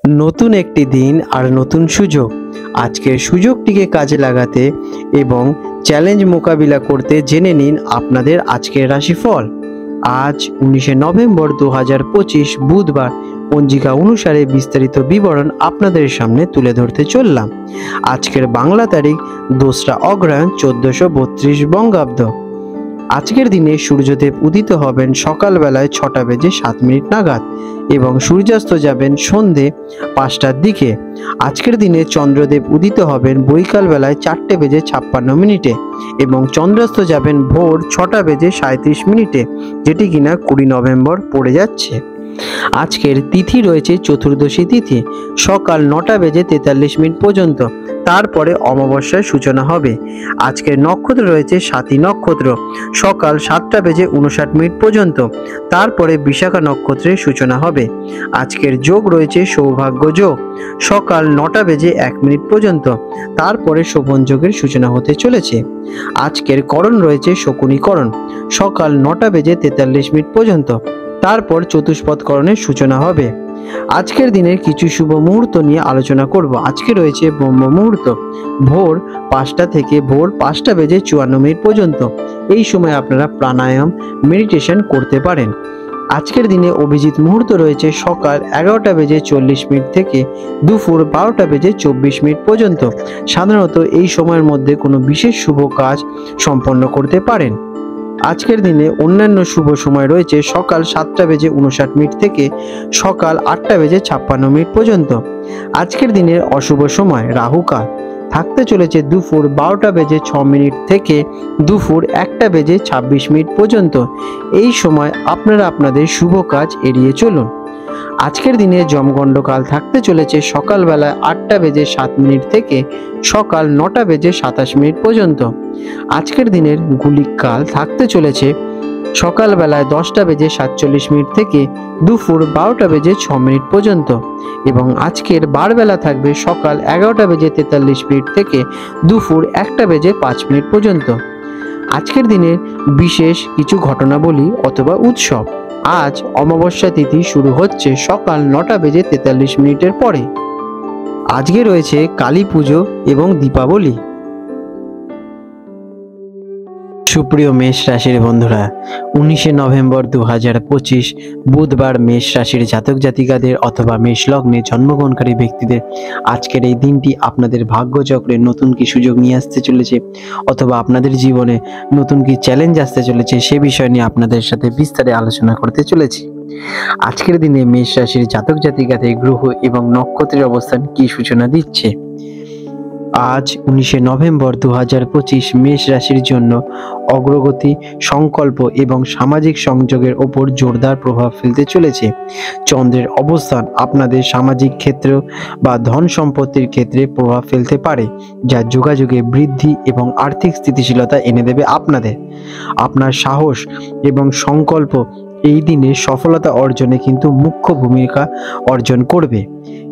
নতুন একটি দিন আর নতুন সুযোগ। আজকের সুযোগটিকে কাজে লাগাতে এবং চ্যালেঞ্জ মোকাবিলা করতে জেনে নিন আপনাদের আজকের রাশিফল। আজ 19 নভেম্বর 2025 বুধবার পঞ্জিকা অনুসারে বিস্তারিত বিবরণ আপনাদের সামনে তুলে ধরতে চললাম। আজকের বাংলা তারিখ 2রা অগ্রহায়ণ 1432 বঙ্গাব্দ। আজকের দিনে সূর্যদেব উদিত হবেন সকালবেলায় 6টা বেজে 7 মিনিট নাগাদ এবং সূর্যাস্ত যাবেন সন্ধে 5টার দিকে। আজকের দিনে চন্দ্রদেব উদিত হবেন বৈকাল বেলায় 4টে বেজে 56 মিনিটে এবং চন্দ্রাস্ত যাবেন ভোর 6টা বেজে 37 মিনিটে, যেটি কিনা 20 নভেম্বর পড়ে যাচ্ছে। আজকের তিথি রয়েছে চতুর্দশী তিথি, সকাল 9টা বেজে 43 মিনিট পর্যন্ত, তারপরে অমাবস্যার সূচনা হবে। আজকের নক্ষত্র রয়েছে স্বাতী নক্ষত্র, সকাল 7টা বেজে 59 মিনিট পর্যন্ত, তারপরে বিশাখা নক্ষত্রের সূচনা হবে। আজকের যোগ রয়েছে সৌভাগ্য যোগ, সকাল 9টা বেজে 1 মিনিট পর্যন্ত, তারপরে শোভন যোগের সূচনা হতে চলেছে। আজকের করণ রয়েছে শকুনীকরণ, সকাল 9টা বেজে 43 মিনিট পর্যন্ত, তারপর চতুষ্পদ করণের সূচনা হবে। আজকের দিনের কিছু শুভ মুহূর্ত নিয়ে আলোচনা করব। আজকে রয়েছে ব্রহ্ম মুহূর্ত, ভোর 5টা থেকে ভোর 5টা বেজে 54 মিনিট পর্যন্ত। এই সময় আপনারা প্রাণায়াম মেডিটেশন করতে পারেন। আজকের দিনে অভিজিৎ মুহূর্ত রয়েছে সকাল 11টা বেজে 40 মিনিট থেকে দুপুর 12টা বেজে 24 মিনিট পর্যন্ত। সাধারণত এই সময়ের মধ্যে কোনো বিশেষ শুভ কাজ সম্পন্ন করতে পারেন। আজকের দিনে অন্যান্য শুভ সময় রয়েছে সকাল 7টা বেজে 59 মিনিট থেকে সকাল 8টা বেজে 56 মিনিট পর্যন্ত। আজকের দিনের অশুভ সময় রাহুকাল থাকতে চলেছে দুপুর 12টা বেজে 6 মিনিট থেকে দুপুর 1টা বেজে 26 মিনিট পর্যন্ত। এই সময় আপনারা আপনাদের শুভ কাজ এড়িয়ে চলুন। আজকের দিনে যমগণ্ডকাল থাকতে চলেছে সকালবেলা 8টা বেজে 7 মিনিট থেকে সকাল 9টা বেজে 27 মিনিট পর্যন্ত। আজকের দিনের গুলিক কাল থাকতে চলেছে সকালবেলায় 10টা বেজে 47 মিনিট থেকে দুপুর 12টা বেজে 6 মিনিট পর্যন্ত এবং আজকের বারবেলা থাকবে সকাল 11টা বেজে 43 মিনিট থেকে দুপুর 1টা বেজে 5 মিনিট পর্যন্ত। আজকের দিনের বিশেষ কিছু ঘটনাবলী অথবা উৎসব। আজ অমাবস্যা তিথি শুরু হচ্ছে সকাল 9টা বেজে 43 মিনিটের পরে। আজকে রয়েছে কালী পুজো এবং দীপাবলি। সুপ্রিয় মেষ রাশির বন্ধুরা, 19 নভেম্বর 2025 বুধবার মেষ রাশির জাতক জাতিকাদের অথবা মেষ লগ্নে জন্মগ্রহণকারী ব্যক্তিদের আজকের এই দিনটি আপনাদের ভাগ্যচক্রে নতুন কি সুযোগ নিয়ে আসতে চলেছে অথবা আপনাদের জীবনে নতুন কি চ্যালেঞ্জ আসতে চলেছে সে বিষয় নিয়ে আপনাদের সাথে বিস্তারে আলোচনা করতে চলেছি। আজকের দিনে মেষ রাশির জাতক জাতিকাদের গ্রহ এবং নক্ষত্রের অবস্থান কি সূচনা দিচ্ছে। আজ 19 নভেম্বর 2025 মেষ রাশির জন্য অগ্রগতি, সংকল্প এবং সামাজিক সংযোগের ওপর জোরদার প্রভাব ফেলতে চলেছে। চন্দ্রের অবস্থান আপনাদের সামাজিক ক্ষেত্র বা ধন সম্পত্তির ক্ষেত্রে প্রভাব ফেলতে পারে, যা যোগাযোগে বৃদ্ধি এবং আর্থিক স্থিতিশীলতা এনে দেবে আপনাদের। আপনার সাহস এবং সংকল্প এই দিনে সফলতা অর্জনে কিন্তু মুখ্য ভূমিকা অর্জন করবে।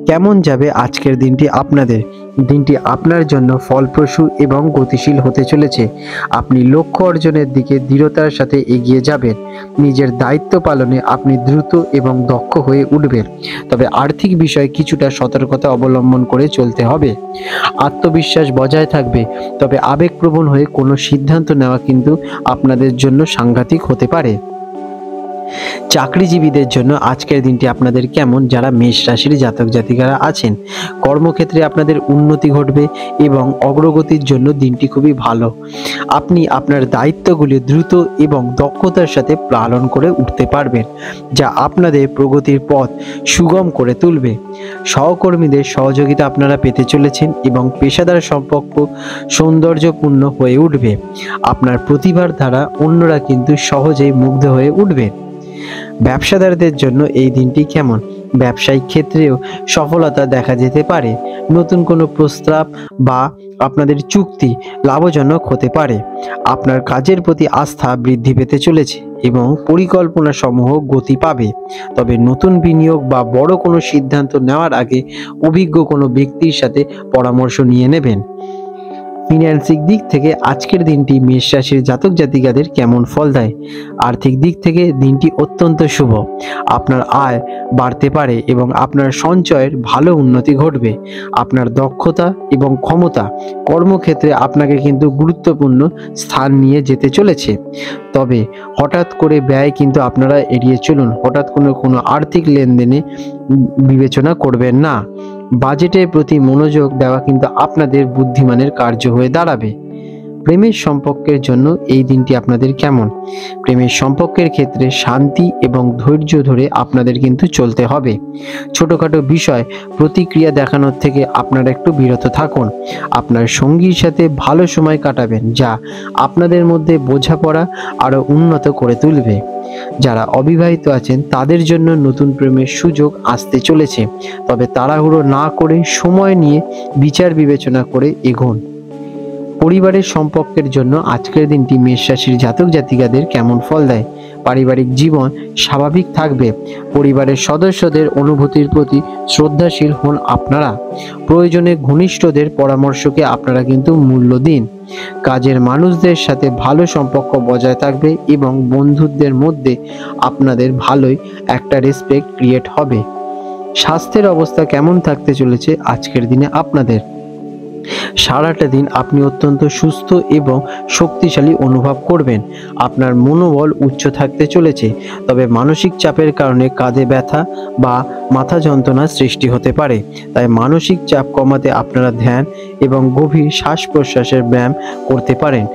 কেমন যাবে আজকের দিনটি আপনাদের? দিনটি আপনার জন্য ফলপ্রসূ এবং গতিশীল হতে চলেছে। আপনি লক্ষ্য অর্জনের দিকে দৃঢ়তার সাথে এগিয়ে যাবেন। নিজের দায়িত্ব পালনে আপনি দ্রুত এবং দক্ষ হয়ে উঠবেন, তবে আর্থিক বিষয়ে কিছুটা সতর্কতা অবলম্বন করে চলতে হবে। আত্মবিশ্বাস বজায় থাকবে, তবে আবেগপ্রবণ হয়ে কোনো সিদ্ধান্ত নেওয়া কিন্তু আপনাদের জন্য সাংঘাতিক হতে পারে। চাকরিজীবীদের জন্য আজকের দিনটি আপনাদের কেমন? যারা মেষ রাশির জাতক জাতিকারা আছেন, কর্মক্ষেত্রে আপনাদের উন্নতি ঘটবে এবং অগ্রগতির জন্য দিনটি খুবই ভালো। আপনি আপনার দায়িত্বগুলি দ্রুত এবং দক্ষতার সাথে পালন করে উঠতে পারবেন, যা আপনাদের প্রগতির পথ সুগম করে তুলবে। সহকর্মীদের সহযোগিতা আপনারা পেতে চলেছেন এবং পেশাদার সম্পর্ক সৌন্দর্যপূর্ণ হয়ে উঠবে। আপনার প্রতিভার দ্বারা অন্যরা কিন্তু সহজেই মুগ্ধ হয়ে উঠবে। ব্যবসাদারদের জন্য এই দিনটি কেমন? ব্যবসায়িক ক্ষেত্রেও সফলতা দেখা যেতে পারে। নতুন কোনো প্রস্তাব বা আপনাদের চুক্তি লাভজনক হতে পারে। আপনার কাজের প্রতি আস্থা বৃদ্ধি পেতে চলেছে এবং পরিকল্পনা সমূহ গতি পাবে। তবে নতুন বিনিয়োগ বা বড় কোনো সিদ্ধান্ত নেওয়ার আগে অভিজ্ঞ কোনো ব্যক্তির সাথে পরামর্শ নিয়ে নেবেন। ফিন্যান্সিক দিক থেকে আজকের দিনটি মেষ রাশির জাতক জাতিকাদের কেমন ফল দেয়? আর্থিক দিক থেকে দিনটি অত্যন্ত শুভ। আপনার আয় বাড়তে পারে এবং আপনার সঞ্চয়ের ভালো উন্নতি ঘটবে। আপনার দক্ষতা এবং ক্ষমতা কর্মক্ষেত্রে আপনাকে কিন্তু গুরুত্বপূর্ণ স্থান নিয়ে যেতে চলেছে। তবে হঠাৎ করে ব্যয় কিন্তু আপনারা এড়িয়ে চলুন। হঠাৎ কোনো আর্থিক লেনদেনে বিবেচনা করবেন না। বাজেটের প্রতি মনোযোগ দেওয়া কিন্তু আপনাদের বুদ্ধিমানের কার্য হয়ে দাঁড়াবে। প্রেমের সম্পর্কের জন্য এই দিনটি আপনাদের কেমন? প্রেমের সম্পর্কের ক্ষেত্রে শান্তি এবং ধৈর্য ধরে আপনাদের কিন্তু চলতে হবে। ছোটখাটো বিষয় প্রতিক্রিয়া দেখানোর থেকে আপনারা একটু বিরত থাকুন। আপনার সঙ্গীর সাথে ভালো সময় কাটাবেন, যা আপনাদের মধ্যে বোঝাপড়া আরও উন্নত করে তুলবে। যারা অবিবাহিত আছেন তাদের জন্য নতুন প্রেমের সুযোগ আসতে চলেছে, তবে তাড়াহুড়ো না করে সময় নিয়ে বিচার বিবেচনা করে এগোন। পরিবারের সম্পর্কের জন্য আজকের দিনটি মেষ রাশির জাতক জাতিকাদের কেমন ফল দেয়? পারিবারিক জীবন স্বাভাবিক থাকবে। পরিবারের সদস্যদের অনুভূতির প্রতি শ্রদ্ধাশীল হন আপনারা। প্রয়োজনে ঘনিষ্ঠদের পরামর্শকে আপনারা কিন্তু মূল্য দিন। কাজের মানুষদের সাথে ভালো সম্পর্ক বজায় থাকবে এবং বন্ধুদের মধ্যে আপনাদের ভালোই একটা রেসপেক্ট ক্রিয়েট হবে। স্বাস্থ্যের অবস্থা কেমন থাকতে চলেছে আজকের দিনে আপনাদের? সারাটা দিন আপনি অত্যন্ত সুস্থ এবং শক্তিশালী অনুভব করবেন। আপনার মনোবল উচ্চ থাকতে চলেছে, তবে মানসিক চাপের কারণে কাঁধে ব্যথা বা মাথা যন্ত্রণার সৃষ্টি হতে পারে। তাই মানসিক চাপ কমাতে আপনারা ধ্যান এবং গভীর শ্বাস প্রশ্বাসের ব্যায়াম করতে পারেন।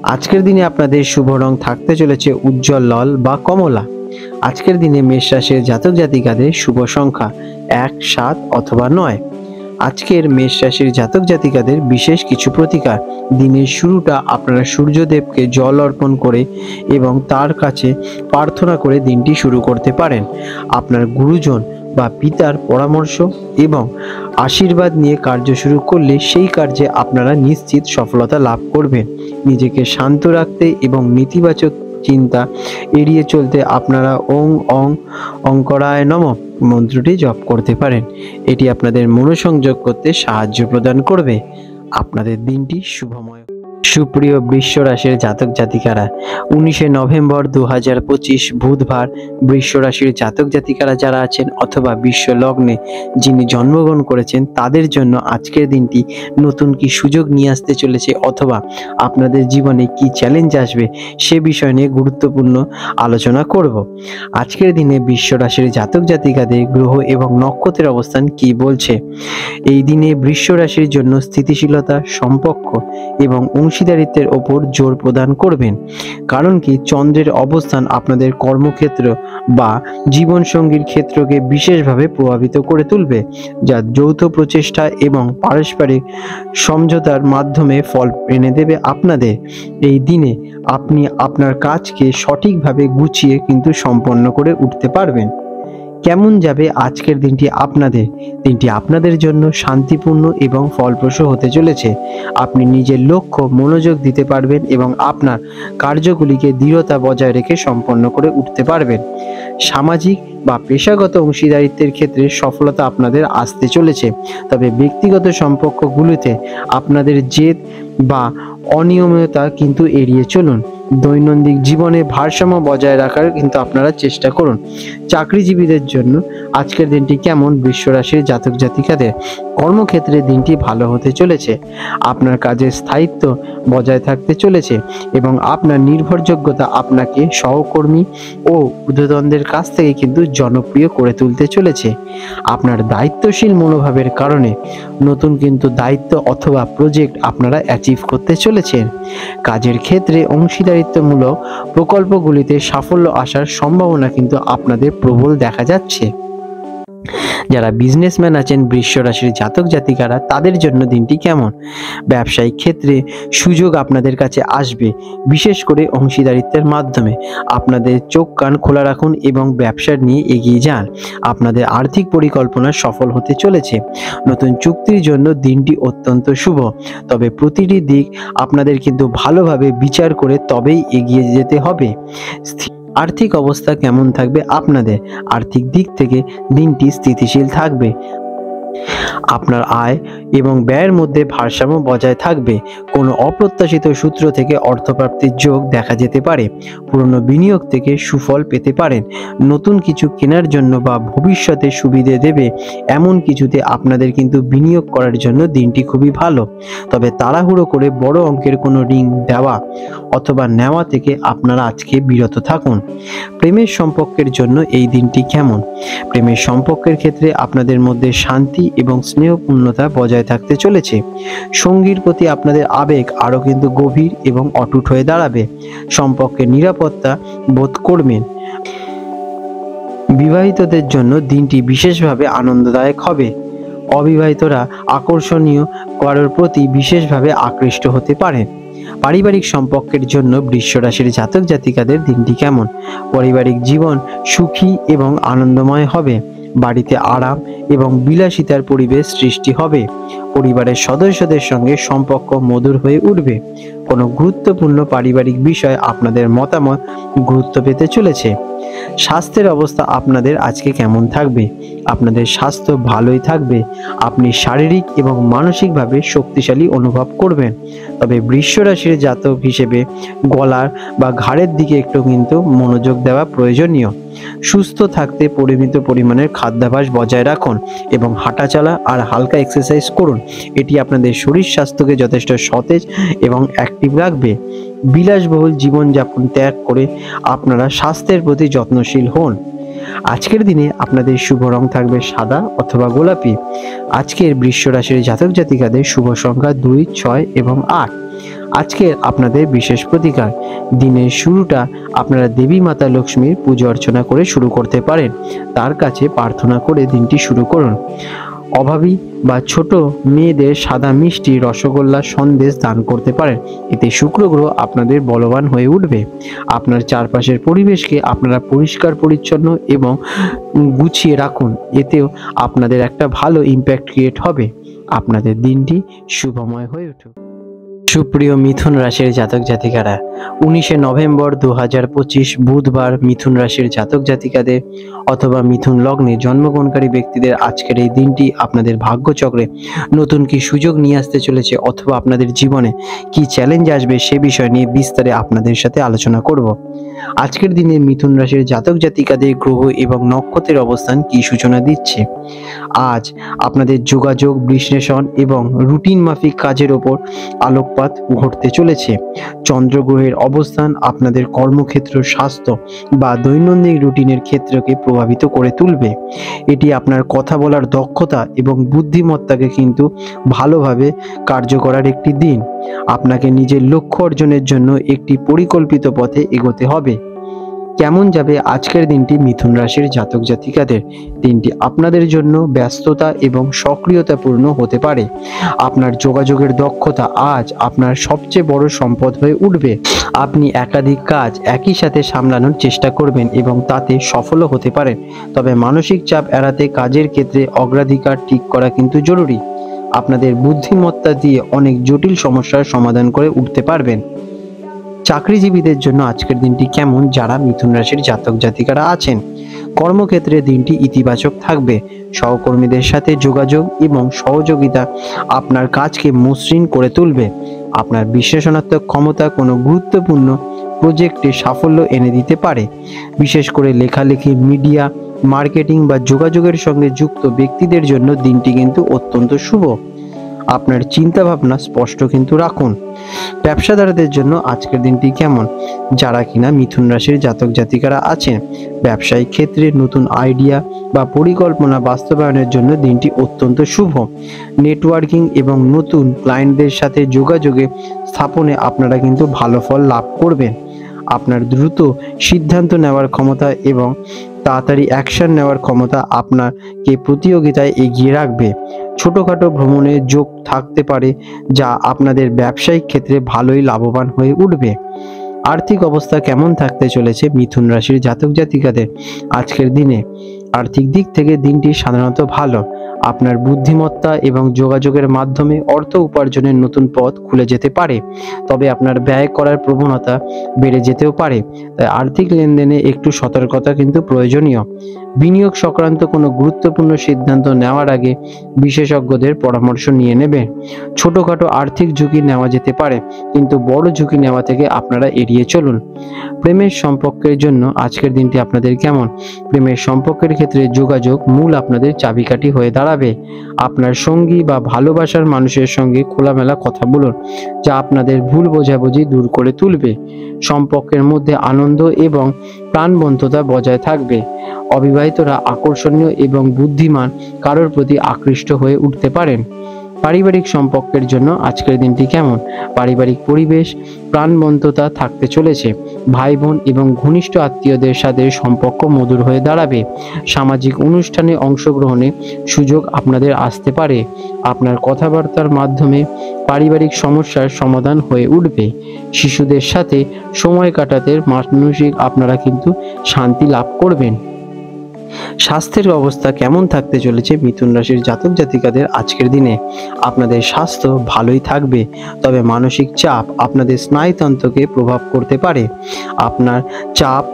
আজকের দিনে আপনাদের শুভ রং থাকতে চলেছে উজ্জ্বল লাল বা কমলা। আজকের দিনে মেষ রাশির জাতক জাতিকাদের শুভ সংখ্যা 1, 7 অথবা 9। আজকের মেষ রাশির জাতক জাতিকাদের বিশেষ কিছু প্রতিকার। দিনের শুরুটা আপনারা সূর্যদেবকে জল অর্পণ করে এবং তার কাছে প্রার্থনা করে দিনটি শুরু করতে পারেন। আপনার গুরুজন বা পিতার পরামর্শ এবং আশীর্বাদ নিয়ে কার্য শুরু করলে সেই কার্যে আপনারা নিশ্চিত সফলতা লাভ করবেন। নিজেকে শান্ত রাখতে এবং নেতিবাচক চিন্তা এড়িয়ে চলতে আপনারা ওং অং অঙ্করায় নমঃ মন্ত্রটি জপ করতে পারেন। এটি আপনাদের মনোসংযোগ করতে সাহায্য প্রদান করবে। আপনাদের দিনটি শুভময়। সুপ্রিয় বৃষ রাশির জাতক জাতিকারা, 19 নভেম্বর 2025 বুধবার বৃষ রাশির জাতক জাতিকারা যারা আছেন অথবা বিশ্ব লগ্নে যিনি জন্মগ্রহণ করেছেন তাদের জন্য আজকের দিনটি নতুন কি সুযোগ নিয়ে আসতে চলেছে অথবা আপনাদের জীবনে কি চ্যালেঞ্জ আসবে সে বিষয় নিয়ে গুরুত্বপূর্ণ আলোচনা করব। আজকের দিনে বৃষ রাশির জাতক জাতিকাদের গ্রহ এবং নক্ষত্রের অবস্থান কি বলছে? এই দিনে বৃষ রাশির জন্য স্থিতিশীলতা, সম্পর্ক এবং অংশীদারিত্বের ওপর জোর প্রদান করবেন। কারণ কি চন্দ্রের অবস্থান আপনাদের কর্মক্ষেত্র বা জীবনসঙ্গীর ক্ষেত্রকে বিশেষভাবে প্রভাবিত করে তুলবে, যা যৌথ প্রচেষ্টা এবং পারস্পরিক সমঝোতার মাধ্যমে ফল এনে দেবে আপনাদের। এই দিনে আপনি আপনার কাজকে সঠিকভাবে গুছিয়ে কিন্তু সম্পন্ন করে উঠতে পারবেন। কেমন যাবে আজকের দিনটি আপনাদের? দিনটি আপনাদের জন্য শান্তিপূর্ণ এবং ফলপ্রসূ হতে চলেছে। আপনি নিজের লক্ষ্য মনোযোগ দিতে পারবেন এবং আপনার কার্যগুলিকে দৃঢ়তা বজায় রেখে সম্পন্ন করে উঠতে পারবেন। সামাজিক বা পেশাগত অংশীদারিত্বের ক্ষেত্রে সফলতা আপনাদের আসতে চলেছে, তবে ব্যক্তিগত সম্পর্কগুলিতে আপনাদের জেদ বা অনিয়মিততা কিন্তু এড়িয়ে চলুন। দৈনন্দিন জীবনে ভারসাম্য বজায় রাখার কিন্তু আপনারা চেষ্টা করুন। চাকরিজীবীদের জন্য আজকের দিনটি কেমন বৃষ রাশির জাতক জাতিকাদের? কর্মক্ষেত্রে দিনটি ভালো হতে চলেছে। আপনার কাজের স্থায়িত্ব বজায় থাকতে চলেছে এবং আপনার নির্ভরযোগ্যতা আপনাকে সহকর্মী ও ঊর্ধ্বতনদের কাছ থেকে কিন্তু জনপ্রিয় করে তুলতে চলেছে। আপনার দায়িত্বশীল মনোভাবের কারণে নতুন কিন্তু দায়িত্ব অথবা প্রজেক্ট আপনারা অ্যাচিভ করতে চলেছেন। কাজের ক্ষেত্রে অংশীদারিত্বমূলক প্রকল্পগুলিতে সাফল্য আসার সম্ভাবনা কিন্তু আপনাদের প্রবল দেখা যাচ্ছে। যারা বিজনেসম্যান আছেন বৃষ রাশির জাতক জাতিকারা তাদের জন্য দিনটি কেমন? ব্যবসায়িক ক্ষেত্রে সুযোগ আপনাদের কাছে আসবে, বিশেষ করে অংশীদারিত্বের মাধ্যমে। আপনাদের চোখ কান খোলা রাখুন এবং ব্যবসা নিয়ে এগিয়ে যান। আপনাদের আর্থিক পরিকল্পনা সফল হতে চলেছে। নতুন চুক্তির জন্য দিনটি অত্যন্ত শুভ, তবে প্রতিটি দিক আপনাদের কিন্তু ভালোভাবে বিচার করে তবেই এগিয়ে যেতে হবে। আর্থিক অবস্থা কেমন থাকবে আপনাদের? আর্থিক দিক থেকে দিনটি স্থিতিশীল থাকবে। আপনার আয় এবং ব্যয়ের মধ্যে ভারসাম্য বজায় থাকবে। কোনো অপ্রত্যাশিত সূত্র থেকে অর্থপ্রাপ্তির যোগ দেখা যেতে পারে। পুরনো বিনিয়োগ থেকে সুফল পেতে পারেন। নতুন কিছু কেনার জন্য বা ভবিষ্যতে সুবিধে দেবে এমন কিছুতে আপনাদের কিন্তু বিনিয়োগ করার জন্য দিনটি খুবই ভালো। তবে তাড়াহুড়ো করে বড় অঙ্কের কোনো ঋণ দেওয়া অথবা নেওয়া থেকে আপনারা আজকে বিরত থাকুন। প্রেমের সম্পর্কের জন্য এই দিনটি কেমন? প্রেমের সম্পর্কের ক্ষেত্রে আপনাদের মধ্যে শান্তি এবং স্নেহপূর্ণতা বজায় থাকতে চলেছে। সঙ্গীর প্রতি আপনাদের আবেগ আরও কিন্তু গভীর এবং অটুট হয়ে দাঁড়াবে। সম্পর্কের নিরাপত্তা বোধ করবেন। বিবাহিতদের জন্য দিনটি বিশেষভাবে আনন্দদায়ক হবে। অবিবাহিতরা আকর্ষণীয় কারোর প্রতি বিশেষভাবে আকৃষ্ট হতে পারেন। পারিবারিক সম্পর্কের জন্য বৃষ রাশির জাতক জাতিকাদের দিনটি কেমন? পারিবারিক জীবন সুখী এবং আনন্দময় হবে। বাড়িতে আরাম এবং বিলাসিতার পরিবেশ সৃষ্টি হবে। পরিবারের সদস্যদের সঙ্গে সম্পর্ক মধুর হয়ে উঠবে। কোনো গুরুত্বপূর্ণ পারিবারিক বিষয় আপনাদের মতামত গুরুত্ব পেতে চলেছে। স্বাস্থ্যের অবস্থা আপনাদের আজকে কেমন থাকবে? আপনাদের স্বাস্থ্য ভালোই থাকবে। আপনি শারীরিক এবং মানসিকভাবে শক্তিশালী অনুভব করবেন। তবে বৃষ রাশির জাতক হিসেবে গলার বা ঘাড়ের দিকে একটু কিন্তু মনোযোগ দেওয়া প্রয়োজনীয়। সুস্থ থাকতে পরিমিত পরিমাণের খাদ্যাভ্যাস বজায় রাখুন এবং হাঁটাচলা আর হালকা এক্সারসাইজ করুন। এটি আপনাদের শরীর স্বাস্থ্যকে যথেষ্ট সতেজ এবং অ্যাক্টিভ রাখবে। বিলাসবহুল জীবনযাপন ত্যাগ করে আপনারা স্বাস্থ্যের প্রতি যত্নশীল হন। আজকের দিনে আপনাদের শুভ রং থাকবে সাদা অথবা গোলাপি। আজকের বৃষ রাশির জাতক জাতিকাদের শুভ সংখ্যা 2, 6 এবং 8। আজকের আপনাদের বিশেষ প্রতিকার। দিনের শুরুটা আপনারা দেবী মাতা লক্ষ্মীর পুজো অর্চনা করে শুরু করতে পারেন। তার কাছে প্রার্থনা করে দিনটি শুরু করুন। অভাবী বা ছোট মেয়েদের সাদা মিষ্টি, রসগোল্লা, সন্দেশ দান করতে পারেন। এতে শুক্র গ্রহ আপনাদের বলবান হয়ে উঠবে। আপনার চারপাশের পরিবেশকে আপনারা পরিষ্কার পরিচ্ছন্ন এবং গুছিয়ে রাখুন। এতেও আপনাদের একটা ভালো ইম্প্যাক্ট ক্রিয়েট হবে। আপনাদের দিনটি শুভময় হয়ে উঠুক। সুপ্রিয় মিথুন রাশির জাতক জাতিকারা, 19 নভেম্বর 2025 বুধবার মিথুন রাশির জাতক জাতিকাদের অথবা মিথুন লগ্নে জন্মগ্রহণকারী ব্যক্তিদের আজকের এই দিনটি আপনাদের ভাগ্যচক্রে নতুন কি সুযোগ নিয়ে আসতে চলেছে অথবা আপনাদের জীবনে কি চ্যালেঞ্জ আসবে সে বিষয় নিয়ে বিস্তারে আপনাদের সাথে আলোচনা করব। আজকের দিনে মিথুন রাশির জাতক জাতিকাদের গ্রহ এবং নক্ষত্রের অবস্থান কি সূচনা দিচ্ছে। আজ আপনাদের যোগাযোগ, বিশ্লেষণ এবং রুটিন মাফিক কাজের ওপর আলোকপাত ঘটতে চলেছে। চন্দ্রগ্রহের অবস্থান আপনাদের কর্মক্ষেত্র, স্বাস্থ্য বা দৈনন্দিন রুটিনের ক্ষেত্রকে প্রভাবিত করে তুলবে। এটি আপনার কথা বলার দক্ষতা এবং বুদ্ধিমত্তাকে কিন্তু ভালোভাবে কার্য করার একটি দিন। আপনাকে নিজের লক্ষ্য অর্জনের জন্য একটি পরিকল্পিত পথে এগোতে হবে। কেমন যাবে আজকের দিনটি মিথুন রাশির জাতক জাতিকাদের? দিনটি আপনাদের জন্য ব্যস্ততা এবং সক্রিয়তাপূর্ণ হতে পারে। আপনার যোগাযোগের দক্ষতা আজ আপনার সবচেয়ে বড় সম্পদ হয়ে উঠবে। আপনি একাধিক কাজ একই সাথে সামলানোর চেষ্টা করবেন এবং তাতে সফলও হতে পারেন। তবে মানসিক চাপ এড়াতে কাজের ক্ষেত্রে অগ্রাধিকার ঠিক করা কিন্তু জরুরি। আপনাদের বুদ্ধিমত্তা দিয়ে অনেক জটিল সমস্যার সমাধান করে উঠতে পারবেন। চাকরিজীবীদের জন্য আজকের দিনটি কেমন? যারা মিথুন রাশির জাতক জাতিকারা আছেন, কর্মক্ষেত্রে দিনটি ইতিবাচক থাকবে। সহকর্মীদের সাথে যোগাযোগ এবং সহযোগিতা আপনার কাজকে মসৃণ করে তুলবে। আপনার বিশ্লেষণাত্মক ক্ষমতা কোনো গুরুত্বপূর্ণ প্রজেক্টে সাফল্য এনে দিতে পারে। বিশেষ করে লেখালেখি, মিডিয়া, মার্কেটিং বা যোগাযোগের সঙ্গে যুক্ত ব্যক্তিদের জন্য দিনটি কিন্তু অত্যন্ত শুভ। আপনার চিন্তা ভাবনা স্পষ্ট কিন্তু রাখুন। ব্যবসাদারদের জন্য আজকের দিনটি কেমন? যারা কিনা মিথুন রাশির জাতক জাতিকারা আছেন, ব্যবসায়িক ক্ষেত্রে নতুন আইডিয়া বা পরিকল্পনা বাস্তবায়নের জন্য দিনটি অত্যন্ত শুভ। নেটওয়ার্কিং এবং নতুন ক্লায়েন্টদের সাথে যোগাযোগে স্থাপনে আপনারা কিন্তু ভালো ফল লাভ করবেন। আপনার দ্রুত সিদ্ধান্ত নেওয়ার ক্ষমতা এবং তাড়াতাড়ি অ্যাকশন নেওয়ার ক্ষমতা আপনাকে প্রতিযোগিতায় এগিয়ে রাখবে। ছোটখাটো ভ্রমণে যোগ থাকতে পারে যা আপনাদের ব্যবসায়িক ক্ষেত্রে ভালোই লাভবান হয়ে উঠবে। আর্থিক অবস্থা কেমন থাকতে চলেছে মিথুন রাশির জাতক জাতিকাদের আজকের দিনে? আর্থিক দিক থেকে দিনটি সাধারণত ভালো। আপনার বুদ্ধিমত্তা এবং যোগাযোগের মাধ্যমে অর্থ উপার্জনের নতুন পথ খুলে যেতে পারে। তবে আপনার ব্যয় করার প্রবণতা বেড়ে যেতেও পারে, তাই আর্থিক লেনদেনে একটু সতর্কতা কিন্তু প্রয়োজনীয়। বিনিয়োগ সংক্রান্ত কোনো গুরুত্বপূর্ণ সিদ্ধান্ত নেওয়ার আগে বিশেষজ্ঞদের পরামর্শ নিয়ে নেবেন। ছোটখাটো আর্থিক ঝুঁকি নেওয়া যেতে পারে, কিন্তু বড় ঝুঁকি নেওয়া থেকে আপনারা এড়িয়ে চলুন। প্রেমের সম্পর্কের জন্য আজকের দিনটি আপনাদের কেমন? প্রেমের সম্পর্কের ক্ষেত্রে যোগাযোগ মূল আপনাদের চাবিকাঠি হয়ে দাঁড়াবে। আপনার সঙ্গী বা ভালোবাসার মানুষের সঙ্গে খোলামেলা কথা বলুন, যা আপনাদের ভুল বোঝাবুঝি দূর করে তুলবে। সম্পর্কের মধ্যে আনন্দ এবং প্রাণবন্ততা বজায় থাকবে। অবিবাহিতরা আকর্ষণীয় এবং বুদ্ধিমান কারোর প্রতি আকৃষ্ট হয়ে উঠতে পারেন। পারিবারিক সম্পর্কের জন্য আজকের দিনটি কেমন? পারিবারিক পরিবেশ প্রাণবন্ততা থাকতে চলেছে। ভাই বোন এবং ঘনিষ্ঠ আত্মীয়দের সাথে সম্পর্ক মধুর হয়ে দাঁড়াবে। সামাজিক অনুষ্ঠানে অংশগ্রহণে সুযোগ আপনাদের আসতে পারে। আপনার কথাবার্তার মাধ্যমে পারিবারিক সমস্যার সমাধান হয়ে উঠবে। শিশুদের সাথে সময় কাটাতে মানসিক আপনারা কিন্তু শান্তি লাভ করবেন। স্বাস্থ্যের অবস্থা কেমন থাকতে চলেছে মিথুন রাশির জাতক জাতিকাদের আজকের দিনে? আপনাদের স্বাস্থ্য ভালোই থাকবে, তবে মানসিক চাপ আপনাদের স্নায়ুতন্ত্রকে প্রভাব করতে পারে। আপনার চাপ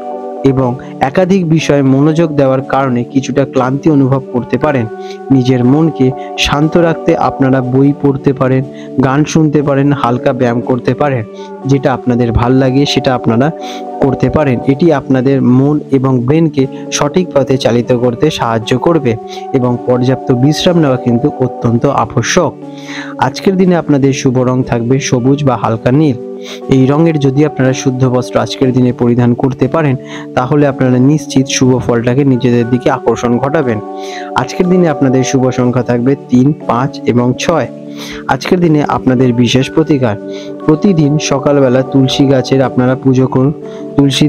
এবং একাধিক বিষয়ে মনোযোগ দেওয়ার কারণে কিছুটা ক্লান্তি অনুভব করতে পারেন। নিজের মনকে শান্ত রাখতে আপনারা বই পড়তে পারেন, গান শুনতে পারেন, হালকা ব্যায়াম করতে পারেন। যেটা আপনাদের ভাল লাগে সেটা আপনারা করতে পারেন। এটি আপনাদের মন এবং ব্রেনকে সঠিক পথে চালিত করতে সাহায্য করবে এবং পর্যাপ্ত বিশ্রাম নেওয়া কিন্তু অত্যন্ত আবশ্যক। আজকের দিনে আপনাদের শুভ রং থাকবে সবুজ বা হালকা নীল। এই রঙের যদি আপনারা শুদ্ধ বস্ত্র আজকের দিনে পরিধান করতে পারেন, তাহলে আপনারা নিশ্চিত শুভ ফলটাকে নিজেদের দিকে আকর্ষণ ঘটাবেন। আজকের দিনে আপনাদের শুভ সংখ্যা থাকবে 3, 5 এবং 6। আজকের দিনে আপনাদের বিশেষ প্রতিকার: প্রতিদিন সকালবেলা তুলসী গাছের আপনারা পুজো করুন। তুলসী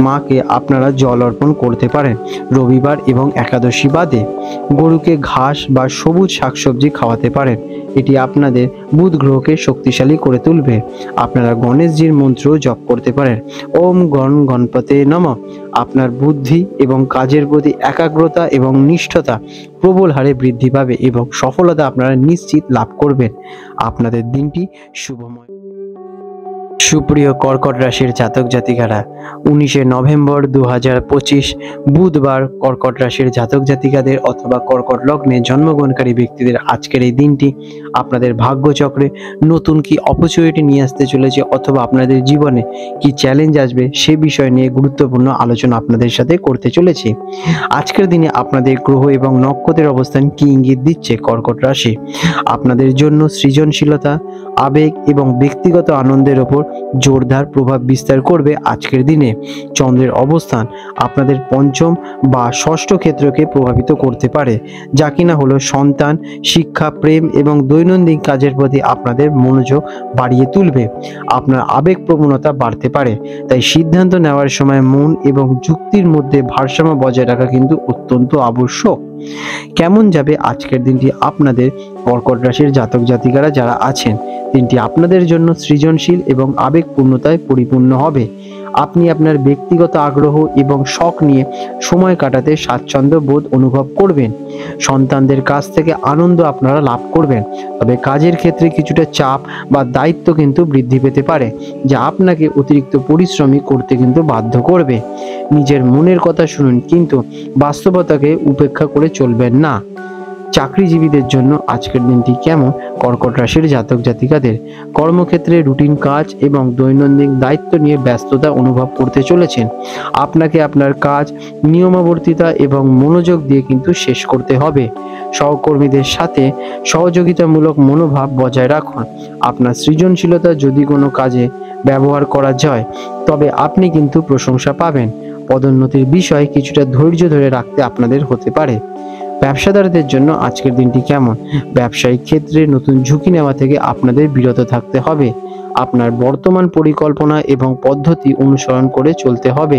মাকে আপনারা জল অর্পণ করতে পারেন। রবিবার এবং একাদশী বাদে গরুকে ঘাস বা সবুজ শাকসবজি খাওয়াতে পারেন। এটি আপনাদের বুধ গ্রহকে শক্তিশালী করে তুলবে। আপনারা গণেশজির মন্ত্র জপ করতে পারেন। ওম গণপতে নমঃ। আপনার বুদ্ধি এবং কাজের প্রতি একাগ্রতা এবং নিষ্ঠতা প্রবল হারে বৃদ্ধি পাবে এবং সফলতা আপনারা নিশ্চিত লাভ করবেন। আপনাদের দিনটি শুভময়। সুপ্রিয় কর্কট রাশির জাতক জাতিকারা, 19শে নভেম্বর 2025 বুধবার কর্কট রাশির জাতক জাতিকাদের অথবা কর্কট লগ্নে জন্মগ্রহণকারী ব্যক্তিদের আজকের এই দিনটি আপনাদের ভাগ্যচক্রে নতুন কি অপরচুনিটি নিয়ে আসতে চলেছে অথবা আপনাদের জীবনে কি চ্যালেঞ্জ আসবে সে বিষয় নিয়ে গুরুত্বপূর্ণ আলোচনা আপনাদের সাথে করতে চলেছি। আজকের দিনে আপনাদের গ্রহ এবং নক্ষত্রের অবস্থান কি ইঙ্গিত দিচ্ছে কর্কট রাশি? আপনাদের জন্য সৃজনশীলতা, আবেগ এবং ব্যক্তিগত আনন্দের ওপর জোরদার প্রভাব বিস্তার করবে। আজকের দিনে চন্দ্রের অবস্থান আপনাদের পঞ্চম বা ষষ্ঠ ক্ষেত্রকে প্রভাবিত করতে পারে, যা কিনা হলো সন্তান, শিক্ষা, প্রেম এবং দৈনন্দিন কাজের প্রতি আপনাদের মনোযোগ বাড়িয়ে তুলবে। আপনার আবেগ প্রবণতা বাড়তে পারে, তাই সিদ্ধান্ত নেওয়ার সময় মন এবং যুক্তির মধ্যে ভারসাম্য বজায় রাখা কিন্তু অত্যন্ত আবশ্যক। কেমন যাবে আজকের দিনটি আপনাদের কর্কট রাশির জাতক জাতিকারা যারা আছেন? দিনটি আপনাদের জন্য সৃজনশীল এবং আবেগপূর্ণতায় পরিপূর্ণ হবে। আপনি আপনার ব্যক্তিগত আগ্রহ এবং শখ নিয়ে সময় কাটাতে স্বাচ্ছন্দ্য বোধ অনুভব করবেন। সন্তানদের কাছ থেকে আনন্দ আপনারা লাভ করবেন, তবে কাজের ক্ষেত্রে কিছুটা চাপ বা দায়িত্ব কিন্তু বৃদ্ধি পেতে পারে, যা আপনাকে অতিরিক্ত পরিশ্রমী করতে কিন্তু বাধ্য করবে। নিজের মনের কথা শুনুন, কিন্তু বাস্তবতাকে উপেক্ষা করে চলবেন না। চাকরিজীবীদের জন্য আজকের দিনটি কেমন কর্কট রাশির জাতক জাতিকাদের? কর্মক্ষেত্রে রুটিন কাজ এবং দৈনন্দিন দায়িত্ব নিয়ে ব্যস্ততা অনুভব করতে চলেছেন। আপনাকে আপনার কাজ নিয়মাবর্তিতা এবং মনোযোগ দিয়ে কিন্তু শেষ করতে হবে। সহকর্মীদের সাথে সহযোগিতামূলক মনোভাব বজায় রাখুন। আপনার সৃজনশীলতা যদি কোনো কাজে ব্যবহার করা যায়, তবে আপনি কিন্তু প্রশংসা পাবেন। পদোন্নতির বিষয়ে কিছুটা ধৈর্য ধরে রাখতে আপনাদের হতে পারে। ব্যবসাদারদের জন্য আজকের দিনটি কেমন? ব্যবসায়িক ক্ষেত্রে নতুন ঝুঁকি নেওয়া থেকে আপনাদের বিরত থাকতে হবে। আপনার বর্তমান পরিকল্পনা এবং পদ্ধতি অনুসরণ করে চলতে হবে।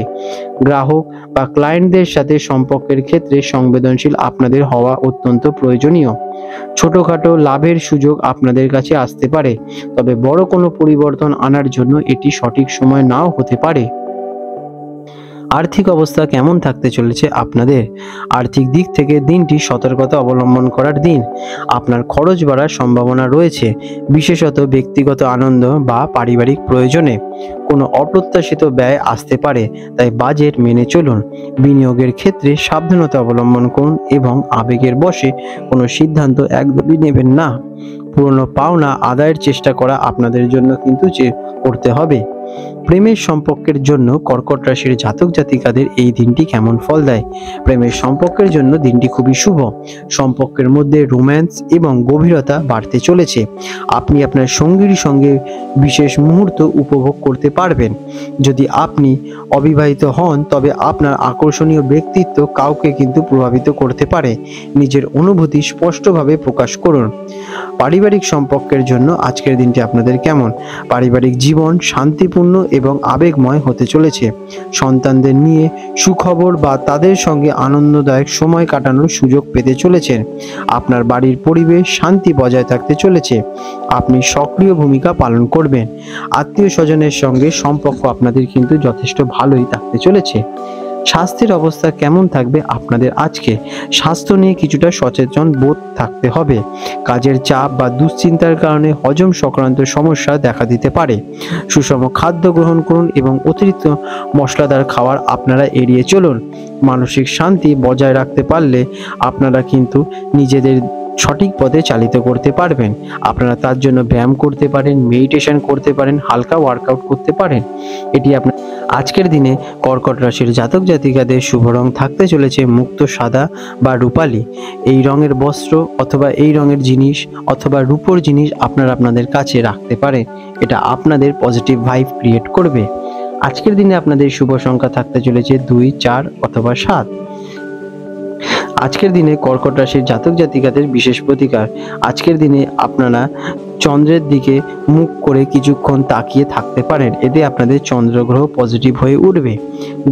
গ্রাহক বা ক্লায়েন্টদের সাথে সম্পর্কের ক্ষেত্রে সংবেদনশীল আপনাদের হওয়া অত্যন্ত প্রয়োজনীয়। ছোটখাটো লাভের সুযোগ আপনাদের কাছে আসতে পারে, তবে বড় কোনো পরিবর্তন আনার জন্য এটি সঠিক সময় নাও হতে পারে। আর্থিক অবস্থা কেমন থাকতে চলেছে আপনাদের? আর্থিক দিক থেকে দিনটি সতর্কতা অবলম্বন করার দিন। আপনার খরচ বাড়ার সম্ভাবনা রয়েছে, বিশেষত ব্যক্তিগত আনন্দ বা পারিবারিক প্রয়োজনে। কোনো অপ্রত্যাশিত ব্যয় আসতে পারে, তাই বাজেট মেনে চলুন। বিনিয়োগের ক্ষেত্রে সাবধানতা অবলম্বন করুন এবং আবেগের বশে কোনো সিদ্ধান্ত একদমই নেবেন না। পুরনো পাওনা আদায়ের চেষ্টা করা আপনাদের জন্য কিন্তু করতে হবে। প্রেমের সম্পর্কের জন্য কর্কট রাশির জাতক জাতিকাদের এই দিনটি কেমন ফল দেয়? প্রেমের সম্পর্কের জন্য দিনটি খুবই শুভ। সম্পর্কের মধ্যে রোম্যান্স এবং গভীরতা বাড়তে চলেছে। আপনি আপনার সঙ্গীর সঙ্গে বিশেষ মুহূর্ত উপভোগ করতে পারবেন। যদি আপনি অবিবাহিত হন, তবে আপনার আকর্ষণীয় ব্যক্তিত্ব কাউকে কিন্তু প্রভাবিত করতে পারে। নিজের অনুভূতি স্পষ্টভাবে প্রকাশ করুন। পারিবারিক সম্পর্কের জন্য আজকের দিনটি আপনাদের কেমন? পারিবারিক জীবন শান্তিপূর্ণ এবং আবেগময় হতে চলেছে। সন্তানদের নিয়ে সুখবর বা তাদের সঙ্গে আনন্দদায়ক সময় কাটানোর সুযোগ পেতে চলেছেন। আপনার বাড়ির পরিবেশ শান্তি বজায় থাকতে চলেছে। আপনি সক্রিয় ভূমিকা পালন করবেন। আত্মীয় স্বজনের সঙ্গে সম্পর্ক আপনাদের কিন্তু যথেষ্ট ভালোই থাকতে চলেছে। স্বাস্থ্যের অবস্থা কেমন থাকবে আপনাদের আজকে? স্বাস্থ্য নিয়ে কিছুটা সচেতন বোধ থাকতে হবে। কাজের চাপ বা দুশ্চিন্তার কারণে হজম সংক্রান্ত সমস্যা দেখা দিতে পারে। সুষম খাদ্য গ্রহণ করুন এবং অতিরিক্ত মশলাদার খাবার আপনারা এড়িয়ে চলুন। মানসিক শান্তি বজায় রাখতে পারলে আপনারা কিন্তু নিজেদের সঠিক পথে চালিত করতে পারবেন। আপনারা তার জন্য ব্যায়াম করতে পারেন, মেডিটেশন করতে পারেন, হালকা ওয়ার্কআউট করতে পারেন। এটি আপনার আজকের দিনে কর্কট রাশির জাতক জাতিকাদের শুভ রং থাকতে চলেছে মুক্ত সাদা বা রূপালী। এই রঙের বস্ত্র অথবা এই রঙের জিনিস অথবা রূপোর জিনিস আপনারা আপনাদের কাছে রাখতে পারেন। এটা আপনাদের পজিটিভ ভাইব ক্রিয়েট করবে। আজকের দিনে আপনাদের শুভ সংখ্যা থাকতে চলেছে 2, 4 অথবা 7। আজকের দিনে কর্কট রাশির জাতক জাতিকাদের বিশেষ প্রতিকার। আজকের দিনে আপনারা চন্দ্রের দিকে মুখ করে কিছুক্ষণ তাকিয়ে থাকতে পারেন। এতে আপনাদের চন্দ্রগ্রহ পজিটিভ হয়ে উঠবে।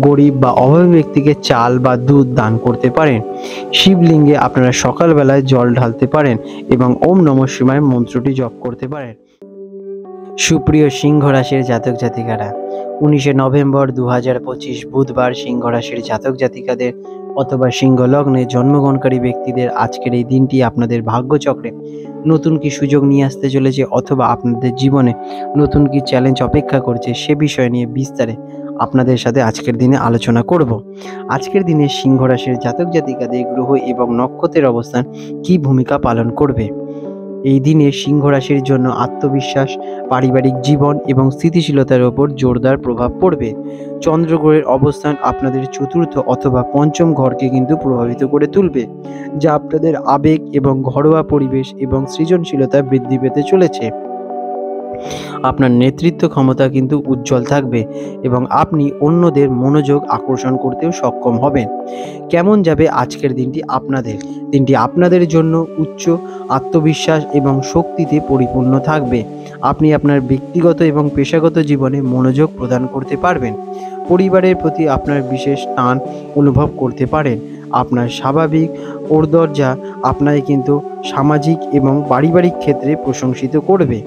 গরিব বা অভাবী ব্যক্তিকে চাল বা দুধ দান করতে পারেন। শিবলিঙ্গে আপনারা সকালবেলায় জল ঢালতে পারেন এবং ওম নমঃ শিবায় মন্ত্রটি জপ করতে পারেন। সুপ্রিয় সিংহ রাশির জাতক জাতিকারা, 19 নভেম্বর 2025 বুধবার সিংহ রাশির জাতক জাতিকাদের অথবা সিংহ লগ্নে জন্মগ্রহণকারী ব্যক্তিদের আজকের এই দিনটি আপনাদের ভাগ্যচক্রে নতুন কি সুযোগ নিয়ে আসতে চলেছে অথবা আপনাদের জীবনে নতুন কি চ্যালেঞ্জ অপেক্ষা করছে, সে বিষয় নিয়ে বিস্তারে আপনাদের সাথে আজকের দিনে আলোচনা করব। আজকের দিনে সিংহ রাশির জাতক জাতিকাদের গ্রহ এবং নক্ষত্রের অবস্থান কি ভূমিকা পালন করবে। এই দিনে সিংহ রাশির জন্য আত্মবিশ্বাস, পারিবারিক জীবন এবং স্থিতিশীলতার ওপর জোরদার প্রভাব পড়বে। চন্দ্রগ্রহের অবস্থান আপনাদের চতুর্থ অথবা পঞ্চম ঘরকে কিন্তু প্রভাবিত করে তুলবে, যা আপনাদের আবেগ এবং ঘরোয়া পরিবেশ এবং সৃজনশীলতা বৃদ্ধি পেতে চলেছে। আপনার নেতৃত্ব ক্ষমতা কিন্তু উজ্জ্বল থাকবে এবং আপনি অন্যদের মনোযোগ আকর্ষণ করতেও সক্ষম হবেন। কেমন যাবে আজকের দিনটি আপনাদের? দিনটি আপনাদের জন্য উচ্চ আত্মবিশ্বাস এবং শক্তিতে পরিপূর্ণ থাকবে। আপনি আপনার ব্যক্তিগত এবং পেশাগত জীবনে মনোযোগ প্রদান করতে পারবেন। পরিবারের প্রতি আপনার বিশেষ টান অনুভব করতে পারেন। আপনার স্বাভাবিক ঔদার্য আপনাকে কিন্তু সামাজিক এবং পারিবারিক ক্ষেত্রে প্রশংসিত করবে।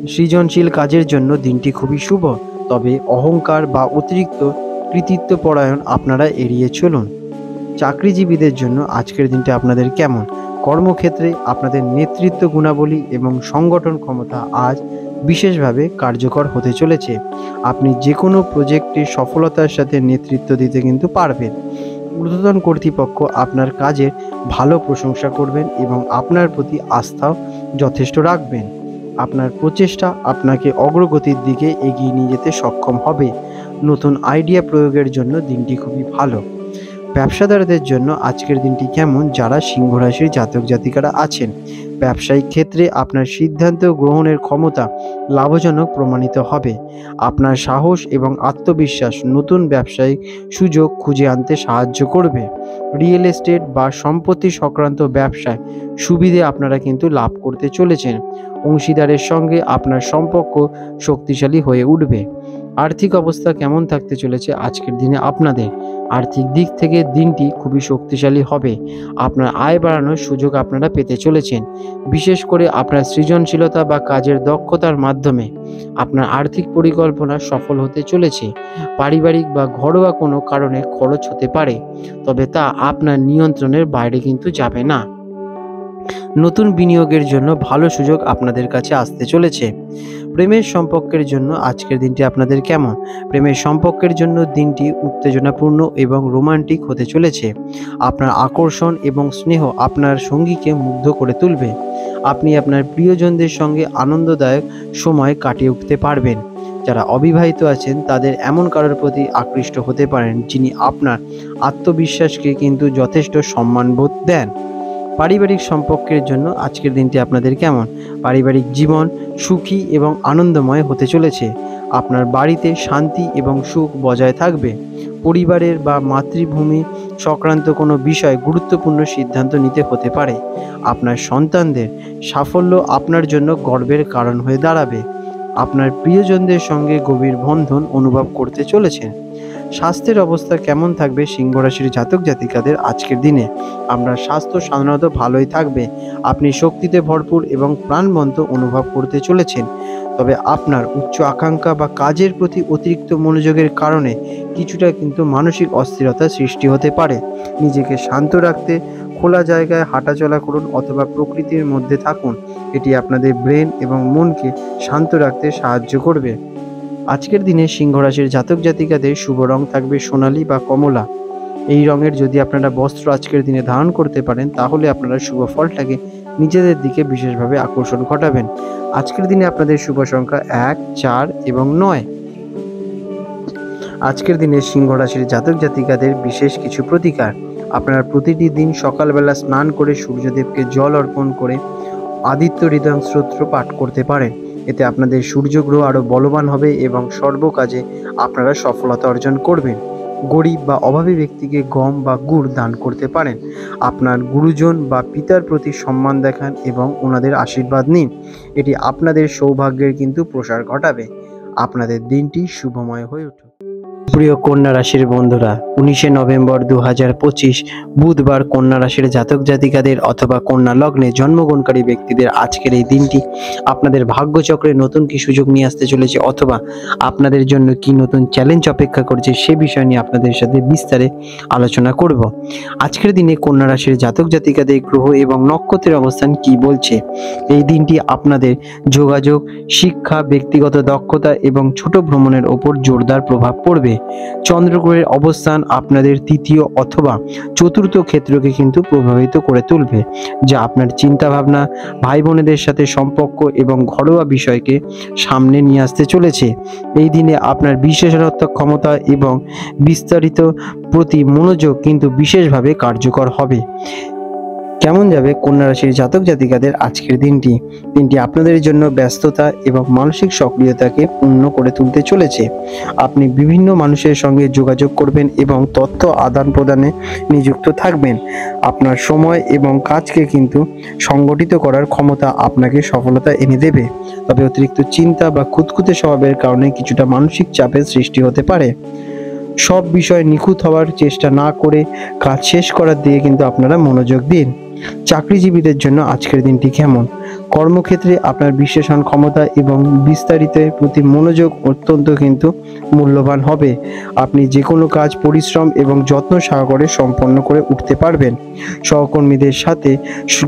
সৃজনশীল কাজের জন্য দিনটি খুবই শুভ, তবে অহংকার বা অতিরিক্ত কৃতিত্বপরায়ণ আপনারা এড়িয়ে চলুন। চাকরিজীবীদের জন্য আজকের দিনটি আপনাদের কেমন? কর্মক্ষেত্রে আপনাদের নেতৃত্ব গুণাবলী এবং সংগঠন ক্ষমতা আজ বিশেষভাবে কার্যকর হতে চলেছে। আপনি যে কোনো প্রজেক্টে সফলতার সাথে নেতৃত্ব দিতে কিন্তু পারবেন। ঊর্ধ্বতন কর্তৃপক্ষ আপনার কাজের ভালো প্রশংসা করবেন এবং আপনার প্রতি আস্থাও যথেষ্ট রাখবেন। আপনার প্রচেষ্টা আপনাকে অগ্রগতির দিকে এগিয়ে নিয়ে যেতে সক্ষম হবে। নতুন আইডিয়া প্রয়োগের জন্য দিনটি খুবই ভালো। ব্যবসাদারদের জন্য আজকের দিনটি কেমন? যারা সিংহ রাশির জাতক জাতিকারা আছেন, ব্যবসায়িক ক্ষেত্রে আপনার সিদ্ধান্ত গ্রহণের ক্ষমতা লাভজনক প্রমাণিত হবে। আপনার সাহস এবং আত্মবিশ্বাস নতুন ব্যবসায়িক সুযোগ খুঁজে আনতে সাহায্য করবে। রিয়েল এস্টেট বা সম্পত্তি সংক্রান্ত ব্যবসায় সুবিধে আপনারা কিন্তু লাভ করতে চলেছেন। অংশীদারের সঙ্গে আপনার সম্পর্ক শক্তিশালী হয়ে উঠবে। আর্থিক অবস্থা কেমন থাকতে চলেছে আজকের দিনে আপনাদের? আর্থিক দিক থেকে দিনটি খুবই শক্তিশালী হবে। আপনার আয় বাড়ানোর সুযোগ আপনারা পেতে চলেছেন। বিশেষ করে আপনার সৃজনশীলতা বা কাজের দক্ষতার মাধ্যমে আপনার আর্থিক পরিকল্পনা সফল হতে চলেছে। পারিবারিক বা ঘরোয়া কোনো কারণে খরচ হতে পারে, তবে তা আপনার নিয়ন্ত্রণের বাইরে কিন্তু যাবে না। নতুন বিনিয়োগের জন্য ভালো সুযোগ আপনাদের কাছে আসতে চলেছে। প্রেমের সম্পর্কের জন্য আজকের দিনটি আপনাদের কেমন? প্রেমের সম্পর্কের জন্য দিনটি উত্তেজনাপূর্ণ এবং রোমান্টিক হতে চলেছে। আপনার আকর্ষণ এবং স্নেহ আপনার সঙ্গীকে মুগ্ধ করে তুলবে। আপনি আপনার প্রিয়জনদের সঙ্গে আনন্দদায়ক সময় কাটিয়ে উঠতে পারবেন। যারা অবিবাহিত আছেন তাদের এমন কারোর প্রতি আকৃষ্ট হতে পারেন যিনি আপনার আত্মবিশ্বাসকে কিন্তু যথেষ্ট সম্মানবোধ দেন। পারিবারিক সম্পর্কের জন্য আজকের দিনটি আপনাদের কেমন? পারিবারিক জীবন সুখী এবং আনন্দময় হতে চলেছে। আপনার বাড়িতে শান্তি এবং সুখ বজায় থাকবে। পরিবারের বা মাতৃভূমি সংক্রান্ত কোনো বিষয় গুরুত্বপূর্ণ সিদ্ধান্ত নিতে হতে পারে। আপনার সন্তানদের সাফল্য আপনার জন্য গর্বের কারণ হয়ে দাঁড়াবে। আপনার প্রিয়জনদের সঙ্গে গভীর বন্ধন অনুভব করতে চলেছেন। স্বাস্থ্যের অবস্থা কেমন থাকবে সিংহ রাশির জাতক জাতিকাদের আজকের দিনে? আপনার স্বাস্থ্য সাধারণত ভালোই থাকবে। আপনি শক্তিতে ভরপুর এবং প্রাণবন্ত অনুভব করতে চলেছেন। তবে আপনার উচ্চ আকাঙ্ক্ষা বা কাজের প্রতি অতিরিক্ত মনোযোগের কারণে কিছুটা কিন্তু মানসিক অস্থিরতা সৃষ্টি হতে পারে। নিজেকে শান্ত রাখতে খোলা জায়গায় হাঁটাচলা করুন অথবা প্রকৃতির মধ্যে থাকুন। এটি আপনাদের ব্রেন এবং মনকে শান্ত রাখতে সাহায্য করবে। আজকের দিনে সিংহ রাশির জাতক জাতিকাদের শুভ রং থাকবে সোনালী বা কমলা। এই রঙের যদি আপনারা বস্ত্র আজকের দিনে ধারণ করতে পারেন তাহলে আপনারা শুভ ফলটাকে নিজেদের দিকে বিশেষভাবে আকর্ষণ ঘটাবেন। আজকের দিনে আপনাদের শুভ সংখ্যা 1, 4 এবং 9। আজকের দিনে সিংহ রাশির জাতক জাতিকাদের বিশেষ কিছু প্রতিকার। আপনারা প্রতিটি দিন সকালবেলা স্নান করে সূর্যদেবকে জল অর্পণ করে আদিত্য হৃদয় স্তোত্র পাঠ করতে পারেন। এতে আপনাদের সূর্যগ্রহ আরও বলবান হবে এবং সর্বকাজে আপনারা সফলতা অর্জন করবেন। গরিব বা অভাবী ব্যক্তিকে গম বা গুড় দান করতে পারেন। আপনার গুরুজন বা পিতার প্রতি সম্মান দেখান এবং ওনাদের আশীর্বাদ নিন। এটি আপনাদের সৌভাগ্যের কিন্তু প্রসার ঘটাবে। আপনাদের দিনটি শুভময় হয়ে উঠুক। প্রিয় কন্যা রাশির বন্ধুরা, 19শে নভেম্বর 2025 বুধবার কন্যা রাশির জাতক জাতিকাদের অথবা কন্যা লগ্নে জন্মগ্রহণকারী ব্যক্তিদের আজকের এই দিনটি আপনাদের ভাগ্যচক্রে নতুন কি সুযোগ নিয়ে আসতে চলেছে অথবা আপনাদের জন্য কি নতুন চ্যালেঞ্জ অপেক্ষা করছে সে বিষয় নিয়ে আপনাদের সাথে বিস্তারে আলোচনা করব। আজকের দিনে কন্যা রাশির জাতক জাতিকাদের গ্রহ এবং নক্ষত্রের অবস্থান কি বলছে। এই দিনটি আপনাদের যোগাযোগ, শিক্ষা, ব্যক্তিগত দক্ষতা এবং ছোট ভ্রমণের ওপর জোরদার প্রভাব পড়বে। চন্দ্রগ্রহের অবস্থান আপনাদের তৃতীয় অথবা চতুর্থ ক্ষেত্রকে কিন্তু প্রভাবিত করে তুলবে, যা আপনার চিন্তা ভাবনা, ভাই বোনেদের সাথে সম্পর্ক এবং ঘরোয়া বিষয়কে সামনে নিয়ে আসতে চলেছে। এই দিনে আপনার বিশেষণাত্মক ক্ষমতা এবং বিস্তারিত প্রতি মনোযোগ কিন্তু বিশেষভাবে কার্যকর হবে। কেমন যাবে কন্যা রাশির জাতক জাতিকাদের আজকের দিনটি? দিনটি আপনাদের জন্য ব্যস্ততা এবং মানসিক সক্রিয়তাকে পূর্ণ করে তুলতে চলেছে। আপনি বিভিন্ন মানুষের সঙ্গে যোগাযোগ করবেন এবং তথ্য আদান প্রদানে নিযুক্ত থাকবেন। আপনার সময় এবং কাজকে কিন্তু সংগঠিত করার ক্ষমতা আপনাকে সফলতা এনে দেবে। তবে অতিরিক্ত চিন্তা বা খুঁতখুঁতে স্বভাবের কারণে কিছুটা মানসিক চাপের সৃষ্টি হতে পারে। সব বিষয় নিখুঁত হওয়ার চেষ্টা না করে কাজ শেষ করার দিকে কিন্তু আপনারা মনোযোগ দিন। চাকরিজীবীদের জন্য আজকের দিনটি কেমন? কর্মক্ষেত্রে আপনার বিশ্লেষণ ক্ষমতা এবং বিস্তারিতের প্রতি মনোযোগ অত্যন্ত কিন্তু মূল্যবান হবে। আপনি যে কোনো কাজ পরিশ্রম এবং যত্ন সহকারে সম্পন্ন করে উঠতে পারবেন। সহকর্মীদের সাথে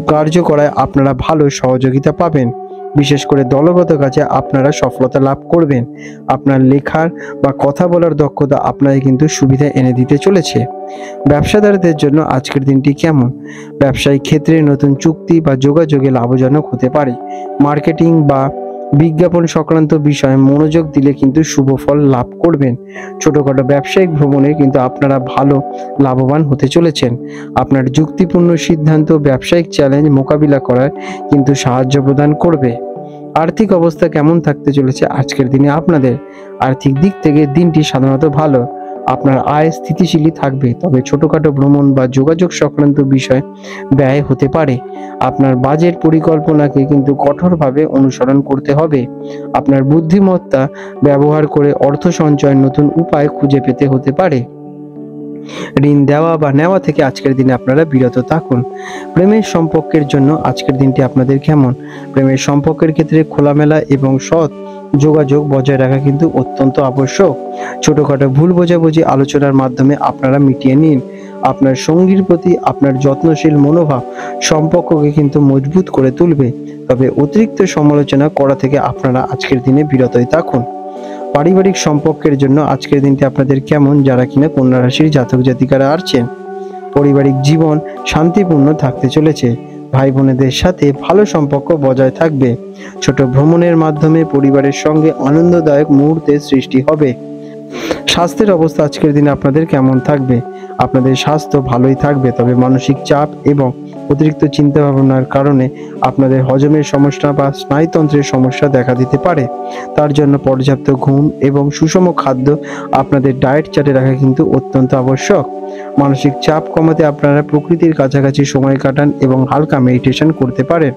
কার্য করায় আপনারা ভালো সহযোগিতা পাবেন। বিশেষ করে দলগত কাজে আপনারা সফলতা লাভ করবেন। আপনার লেখার বা কথা বলার দক্ষতা আপনাকে কিন্তু সুবিধা এনে দিতে চলেছে। ব্যবসাদারদের জন্য আজকের দিনটি কেমন? ব্যবসায়িক ক্ষেত্রে নতুন চুক্তি বা যোগাযোগে লাভজনক হতে পারে। মার্কেটিং বা বিজ্ঞাপন সংক্রান্ত বিষয়ে মনোযোগ দিলে কিন্তু শুভ ফল লাভ করবেন। ছোটখাটো ব্যবসায়িক ভ্রমণে কিন্তু আপনারা ভালো লাভবান হতে চলেছেন। আপনার যুক্তিপূর্ণ সিদ্ধান্ত ব্যবসায়িক চ্যালেঞ্জ মোকাবিলা করার কিন্তু সাহায্য প্রদান করবে। আর্থিক অবস্থা কেমন থাকতে চলেছে আজকের দিনে আপনাদের? আর্থিক দিক থেকে দিনটি সাধারণত ভালো। আপনার আয় স্থিতিশীলই থাকবে, তবে ছোটখাটো ভ্রমণ বা যোগাযোগ সংক্রান্ত বিষয় ব্যয় হতে পারে। আপনার বাজেট পরিকল্পনাকে কিন্তু কঠোরভাবে অনুসরণ করতে হবে। আপনার বুদ্ধিমত্তা ব্যবহার করে অর্থ সঞ্চয়ের নতুন উপায় খুঁজে পেতে হতে পারে। ঋণ দেওয়া বা নেওয়া থেকে আজকের দিনে আপনারা বিরত থাকুন। প্রেমের সম্পর্কের জন্য আজকের দিনটি আপনাদের কেমন? প্রেমের সম্পর্কের ক্ষেত্রে খোলামেলা এবং সৎ যোগাযোগ বজায় রাখা কিন্তু অত্যন্ত আবশ্যক। ছোটখাটো ভুল বোঝাবুঝি আলোচনার মাধ্যমে আপনারা মিটিয়ে নিন। আপনার সঙ্গীর প্রতি আপনার যত্নশীল মনোভাব সম্পর্ককে কিন্তু মজবুত করে তুলবে, তবে অতিরিক্ত সমালোচনা করা থেকে আপনারা আজকের দিনে বিরতই থাকুন। পারিবারিক সম্পর্কের জন্য আজকের দিনটি আপনাদের কেমন, যারা কিনা কন্যা রাশির জাতক জাতিকারা আছেন? পারিবারিক জীবন শান্তিপূর্ণ থাকতে চলেছে। ভাই বোনেদের সাথে ভালো সম্পর্ক বজায় থাকবে। ছোট ভ্রমণের মাধ্যমে পরিবারের সঙ্গে আনন্দদায়ক মুহূর্তের সৃষ্টি হবে। স্বাস্থ্যের অবস্থা আজকের দিনে আপনাদের কেমন থাকবে? আপনাদের স্বাস্থ্য ভালোই থাকবে, তবে মানসিক চাপ এবং অতিরিক্ত চিন্তা ভাবনার কারণে আপনাদের হজমের সমস্যা বা স্নায়ুতন্ত্রের সমস্যা দেখা দিতে পারে। তার জন্য পর্যাপ্ত ঘুম এবং সুষম খাদ্য আপনাদের ডায়েট চার্টে রাখা কিন্তু অত্যন্ত আবশ্যক। মানসিক চাপ কমাতে আপনারা প্রকৃতির কাছাকাছি সময় কাটান এবং হালকা মেডিটেশন করতে পারেন।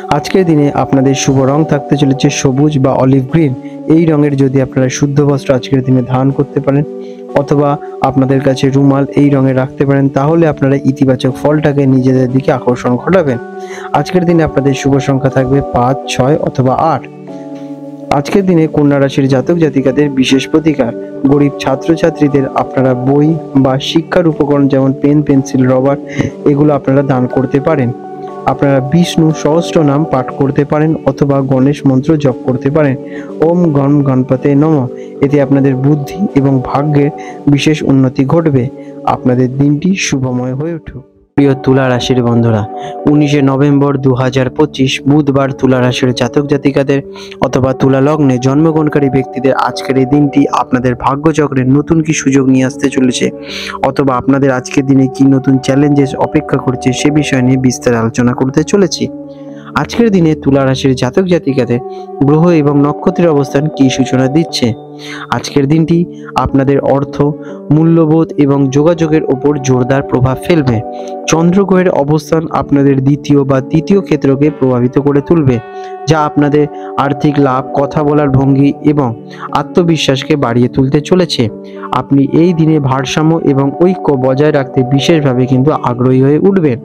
আজকের দিনে আপনাদের শুভ রং থাকতে চলেছে সবুজ বা অলিভ গ্রিন। এই রঙের যদি আপনারা শুদ্ধ বস্ত্র আজকের দিনে ধারণ করতে পারেন, অথবা আপনাদের কাছে রুমাল এই রঙে রাখতে পারেন, তাহলে আপনারা ইতিবাচক ফলটাকে নিজেদের দিকে আকর্ষণ ঘটাবেন। আজকের দিনে আপনাদের শুভ সংখ্যা থাকবে 5, 6 অথবা 8। আজকের দিনে কন্যা রাশির জাতক জাতিকাদের বিশেষ প্রতিকার। গরিব ছাত্রছাত্রীদের আপনারা বই বা শিক্ষার উপকরণ যেমন পেন, পেন্সিল, রবার এগুলো আপনারা দান করতে পারেন। আপনারা বিষ্ণু সহস্র নাম পাঠ করতে পারেন অথবা গণেশ মন্ত্র জপ করতে পারেন। ওম গণ গণপতে নমঃ। এতে আপনাদের বুদ্ধি এবং ভাগ্যের বিশেষ উন্নতি ঘটবে। আপনাদের দিনটি শুভময় হয়ে উঠুক। প্রিয় তুলা রাশির বন্ধুরা, 19 নভেম্বর 2025 বুধবার তুলা রাশির জাতক জাতিকাদের অথবা তুলা লগ্নে জন্মগ্রহণকারী ব্যক্তিদের আজকের এই দিনটি আপনাদের ভাগ্যচক্রের নতুন কি সুযোগ নিয়ে আসতে চলেছে, অথবা আপনাদের আজকের দিনে কি নতুন চ্যালেঞ্জেস অপেক্ষা করছে সে বিষয় নিয়ে বিস্তার আলোচনা করতে চলেছি। আজকের দিনে তুলা রাশির জাতক জাতিকাদের গ্রহ এবং নক্ষত্রের অবস্থান কি সূচনা দিচ্ছে? আজকের দিনটি আপনাদের অর্থ, মূল্যবোধ এবং যোগাযোগের ওপর জোরদার প্রভাব ফেলবে। চন্দ্রগ্রহের অবস্থান আপনাদের দ্বিতীয় বা তৃতীয় ক্ষেত্রকে প্রভাবিত করে তুলবে, যা আপনাদের আর্থিক লাভ, কথা বলার ভঙ্গি এবং আত্মবিশ্বাসকে বাড়িয়ে তুলতে চলেছে। আপনি এই দিনে ভারসাম্য এবং ঐক্য বজায় রাখতে বিশেষভাবে কিন্তু আগ্রহী হয়ে উঠবেন।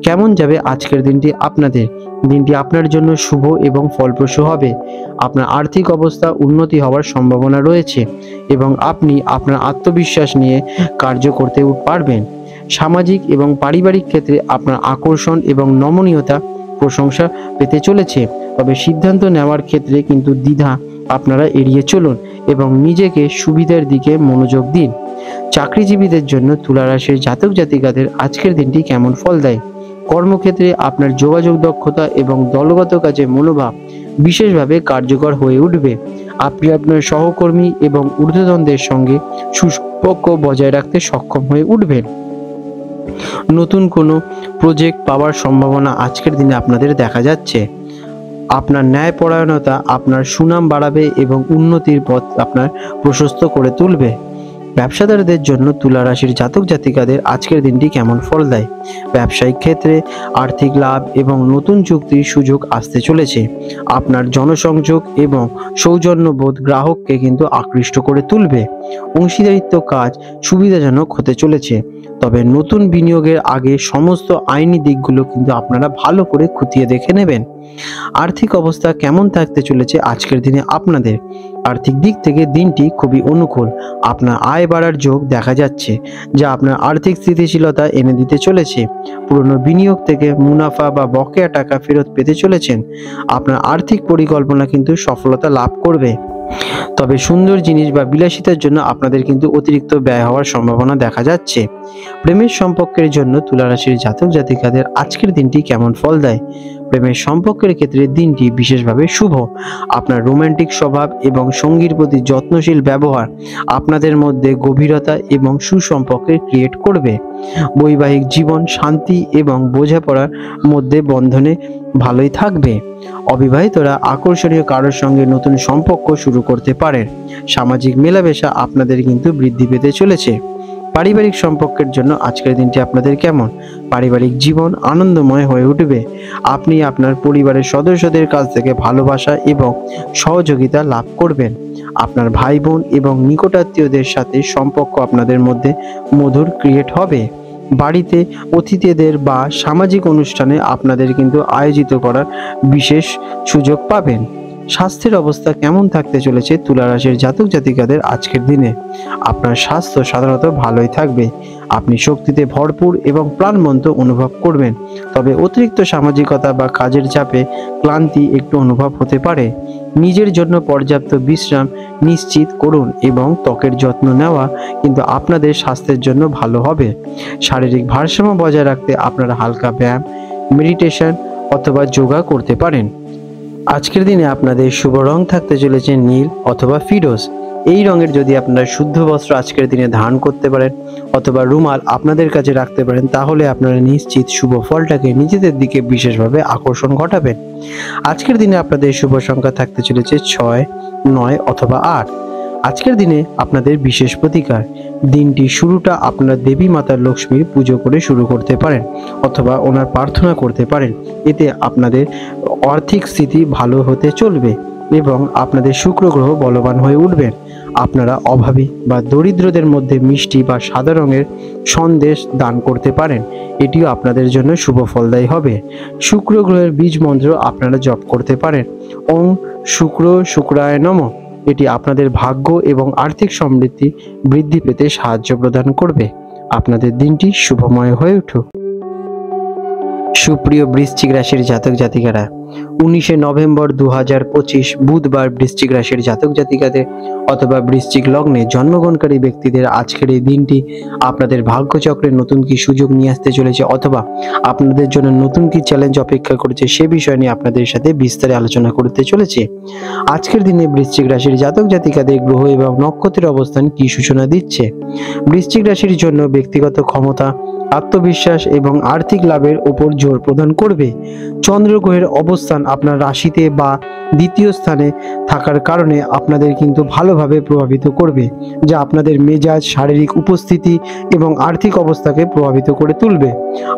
কেমন যাবে আজকের দিনটি আপনাদের? দিনটি আপনার জন্য শুভ এবং ফলপ্রসূ হবে। আপনার আর্থিক অবস্থা উন্নতি হওয়ার সম্ভাবনা রয়েছে এবং আপনি আপনার আত্মবিশ্বাস নিয়ে কার্য করতে পারবেন। সামাজিক এবং পারিবারিক ক্ষেত্রে আপনার আকর্ষণ এবং নমনীয়তা প্রশংসা পেতে চলেছে, তবে সিদ্ধান্ত নেওয়ার ক্ষেত্রে কিন্তু দ্বিধা আপনারা এড়িয়ে চলুন এবং নিজেকে সুবিধার দিকে মনোযোগ দিন। চাকরিজীবীদের জন্য তুলা রাশির জাতক জাতিকাদের আজকের দিনটি কেমন ফল দেয়? কর্মক্ষেত্রে আপনার যোগাযোগ দক্ষতা এবং দলগত কাজে মনোভাব বিশেষভাবে কার্যকর হয়ে উঠবে। আপনি আপনার সহকর্মী এবং ঊর্ধ্বতনদের সঙ্গে সুসম্পর্ক বজায় রাখতে সক্ষম হয়ে উঠবেন। নতুন কোনো প্রজেক্ট পাওয়ার সম্ভাবনা আজকের দিনে আপনাদের দেখা যাচ্ছে। আপনার ন্যায়পরায়ণতা আপনার সুনাম বাড়াবে এবং উন্নতির পথ আপনার প্রশস্ত করে তুলবে। ব্যবসাদারদের জন্য তুলা রাশির জাতক জাতিকাদের আজকের দিনটি কেমন ফল দেয়? ব্যবসায়িক ক্ষেত্রে আর্থিক লাভ এবং নতুন চুক্তির সুযোগ আসতে চলেছে। আপনার জনসংযোগ এবং সৌজন্যবোধ গ্রাহককে কিন্তু আকৃষ্ট করে তুলবে। অংশীদারিত্ব কাজ সুবিধাজনক হতে চলেছে, তবে নতুন বিনিয়োগের আগে সমস্ত আইনি দিকগুলো কিন্তু আপনারা ভালো করে খতিয়ে দেখে নেবেন। আর্থিক অবস্থা কেমন থাকতে চলেছে আজকের দিনে আপনাদের? আর্থিক দিক থেকে দিনটি খুবই অনুকূল। আপনার আয় বাড়ার যোগ দেখা যাচ্ছে, যা আপনার আর্থিক স্থিতিশীলতা এনে দিতে চলেছে। পুরনো বিনিয়োগ থেকে মুনাফা বা বকেয়া টাকা ফেরত পেতে চলেছেন। আপনার আর্থিক পরিকল্পনা কিন্তু সফলতা লাভ করবে, তবে সুন্দর জিনিস বা বিলাসিতার জন্য আপনাদের কিন্তু অতিরিক্ত ব্যয় হওয়ার সম্ভাবনা দেখা যাচ্ছে। প্রেমের সম্পর্কের জন্য তুলা রাশির জাতক জাতিকাদের আজকের দিনটি কেমন ফল দেয়? প্রেমের সম্পর্কের ক্ষেত্রে দিনটি বিশেষভাবে শুভ। আপনার রোমান্টিক স্বভাব এবং সঙ্গীর প্রতি যত্নশীল ব্যবহার আপনাদের মধ্যে গভীরতা এবং সুসম্পর্কের ক্রিয়েট করবে। বৈবাহিক জীবন শান্তি এবং বোঝাপড়ার মধ্যে বন্ধনে ভালোই থাকবে। অবিবাহিতরা আকর্ষণীয় কারোর সঙ্গে নতুন সম্পর্ক শুরু করতে পারেন। সামাজিক মেলামেশা আপনাদের কিন্তু বৃদ্ধি পেতে চলেছে। পারিবারিক সম্পর্কের জন্য আজকের দিনটি আপনাদের কেমন? পারিবারিক জীবন আনন্দময় হয়ে উঠবে। আপনি আপনার পরিবারের সদস্যদের কাছ থেকে ভালোবাসা এবং সহযোগিতা লাভ করবেন। আপনার ভাই বোন এবং নিকটাত্মীয়দের সাথে সম্পর্ক আপনাদের মধ্যে মধুর ক্রিয়েট হবে। বাড়িতে অতিথিদের বা সামাজিক অনুষ্ঠানে আপনাদের কিন্তু আয়োজিত করার বিশেষ সুযোগ পাবেন। স্বাস্থ্যের অবস্থা কেমন থাকতে চলেছে তুলা রাশির জাতক জাতিকাদের আজকের দিনে? আপনার স্বাস্থ্য সাধারণত ভালোই থাকবে। আপনি শক্তিতে ভরপুর এবং প্রাণবন্ত অনুভব করবেন। তবে অতিরিক্ত সামাজিকতা বা কাজের চাপে ক্লান্তি একটু অনুভব হতে পারে। নিজের জন্য পর্যাপ্ত বিশ্রাম নিশ্চিত করুন এবং ত্বকের যত্ন নেওয়া কিন্তু আপনাদের স্বাস্থ্যের জন্য ভালো হবে। শারীরিক ভারসাম্য বজায় রাখতে আপনারা হালকা ব্যায়াম, মেডিটেশন অথবা যোগা করতে পারেন। আজকের দিনে আপনাদের শুভ রং থাকতে চলেছে নীল অথবা ফিরোজ। এই রঙের যদি আপনারা শুদ্ধ বস্ত্র আজকের দিনে ধারণ করতে পারেন অথবা রুমাল আপনাদের কাছে রাখতে পারেন, তাহলে আপনারা নিশ্চিত শুভ ফলটাকে নিজেদের দিকে বিশেষভাবে আকর্ষণ ঘটাবেন। আজকের দিনে আপনাদের শুভ সংখ্যা থাকতে চলেছে 6, 9 অথবা 8। আজকের দিনে আপনাদের বিশেষ প্রতিকার। দিনটি শুরুটা আপনার দেবী মাতা লক্ষ্মীর পুজো করে শুরু করতে পারেন অথবা ওনার প্রার্থনা করতে পারেন। এতে আপনাদের আর্থিক স্থিতি ভালো হতে চলবে এবং আপনাদের শুক্র গ্রহ বলবান হয়ে উঠবেন। আপনারা অভাবী বা দরিদ্রদের মধ্যে মিষ্টি বা সাদা রঙের সন্দেশ দান করতে পারেন। এটিও আপনাদের জন্য শুভ ফলদায়ী হবে। শুক্র গ্রহের বীজ মন্ত্র আপনারা জপ করতে পারেন। ওম শুক্র শুক্রায় নমঃ। এটি আপনাদের ভাগ্য এবং আর্থিক সমৃদ্ধি বৃদ্ধি পেতে সাহায্য প্রদান করবে। আপনাদের দিনটি শুভময় হয়ে উঠুক। সুপ্রিয় বৃশ্চিক রাশির জাতক জাতিকারা, 19 নভেম্বর 2025 বুধবার বৃশ্চিক রাশির জাতক জাতিকাদের অথবা বৃশ্চিক লগ্নে জন্মগ্রহণকারী ব্যক্তিদের আজকের এই দিনটি আপনাদের ভাগ্যচক্রে নতুন কি সুযোগ নিয়ে আসতে চলেছে অথবা আপনাদের জন্য নতুন কি চ্যালেঞ্জ অপেক্ষা করছে সে বিষয় নিয়ে আপনাদের সাথে বিস্তারে আলোচনা করতে চলেছে। আজকের দিনে বৃশ্চিক রাশির জাতক জাতিকাদের গ্রহ এবং নক্ষত্রের অবস্থান কি সূচনা দিচ্ছে। বৃশ্চিক রাশির জন্য ব্যক্তিগত ক্ষমতা, আত্মবিশ্বাস এবং আর্থিক লাভের উপর জোর প্রদান করবে। চন্দ্র গ্রহের অবস্থান আপনার রাশিতে বা দ্বিতীয় স্থানে থাকার কারণে আপনাদের কিন্তু ভালোভাবে প্রভাবিত করবে, যা আপনাদের মেজাজ, শারীরিক উপস্থিতি এবং আর্থিক অবস্থাকে প্রভাবিত করে তুলবে।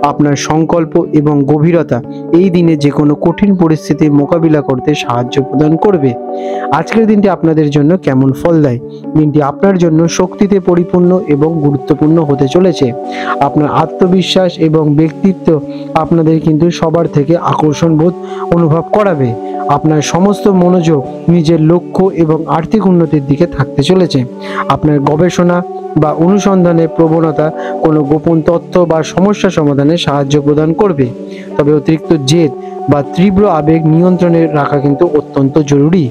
আপনার সংকল্প এবং গভীরতা এই দিনে যে কোনো কঠিন পরিস্থিতির মোকাবিলা করতে সাহায্য প্রদান করবে। আজকের দিনটি আপনাদের জন্য কেমন ফল দেয়? দিনটি আপনার জন্য শক্তিতে পরিপূর্ণ এবং গুরুত্বপূর্ণ হতে চলেছে। আপনার আত্মবিশ্বাস এবং ব্যক্তিত্ব আপনাদের কিন্তু সবার থেকে আকর্ষণ বোধ অনুভব করাবে। আপনার সমস্ত মনোযোগ নিজের লক্ষ্য এবং আর্থিক উন্নতির দিকে থাকতে চলেছে। আপনার গবেষণা বা অনুসন্ধানের প্রবণতা কোনো গোপন তথ্য বা সমস্যা সমাধানে সাহায্য প্রদান করবে। তবে অতিরিক্ত জেদ বা তীব্র আবেগ নিয়ন্ত্রণে রাখা কিন্তু অত্যন্ত জরুরি।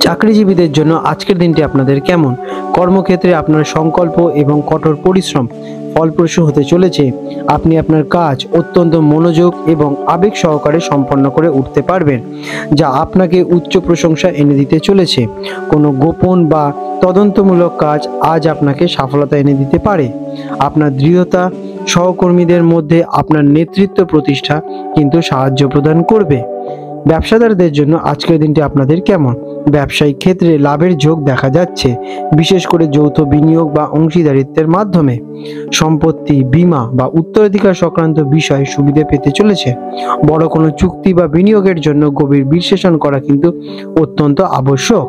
চাকরিজীবীদের জন্য আজকের দিনটি আপনাদের কেমন? কর্মক্ষেত্রে আপনার সংকল্প এবং কঠোর পরিশ্রম ফলপ্রসূ হতে চলেছে। আপনি আপনার কাজ অত্যন্ত মনোযোগ এবং আবেগ সহকারে সম্পন্ন করে উঠতে পারবেন, যা আপনাকে উচ্চ প্রশংসা এনে দিতে চলেছে। কোনো গোপন বা তদন্তমূলক কাজ আজ আপনাকে সফলতা এনে দিতে পারে। আপনার দৃঢ়তা সহকর্মীদের মধ্যে আপনার নেতৃত্ব প্রতিষ্ঠা কিন্তু সাহায্য প্রদান করবে। ব্যবসাদারদের জন্য আজকের দিনটি আপনাদের কেমন? ব্যবসায়িক ক্ষেত্রে লাভের যোগ দেখা যাচ্ছে, বিশেষ করে যৌথ বিনিয়োগ বা অংশীদারিত্বের মাধ্যমে। সম্পত্তি, বীমা বা উত্তরাধিকার সংক্রান্ত বিষয়ে সুবিধা পেতে চলেছে। বড় কোনো চুক্তি বা বিনিয়োগের জন্য গভীর বিশ্লেষণ করা কিন্তু অত্যন্ত আবশ্যক।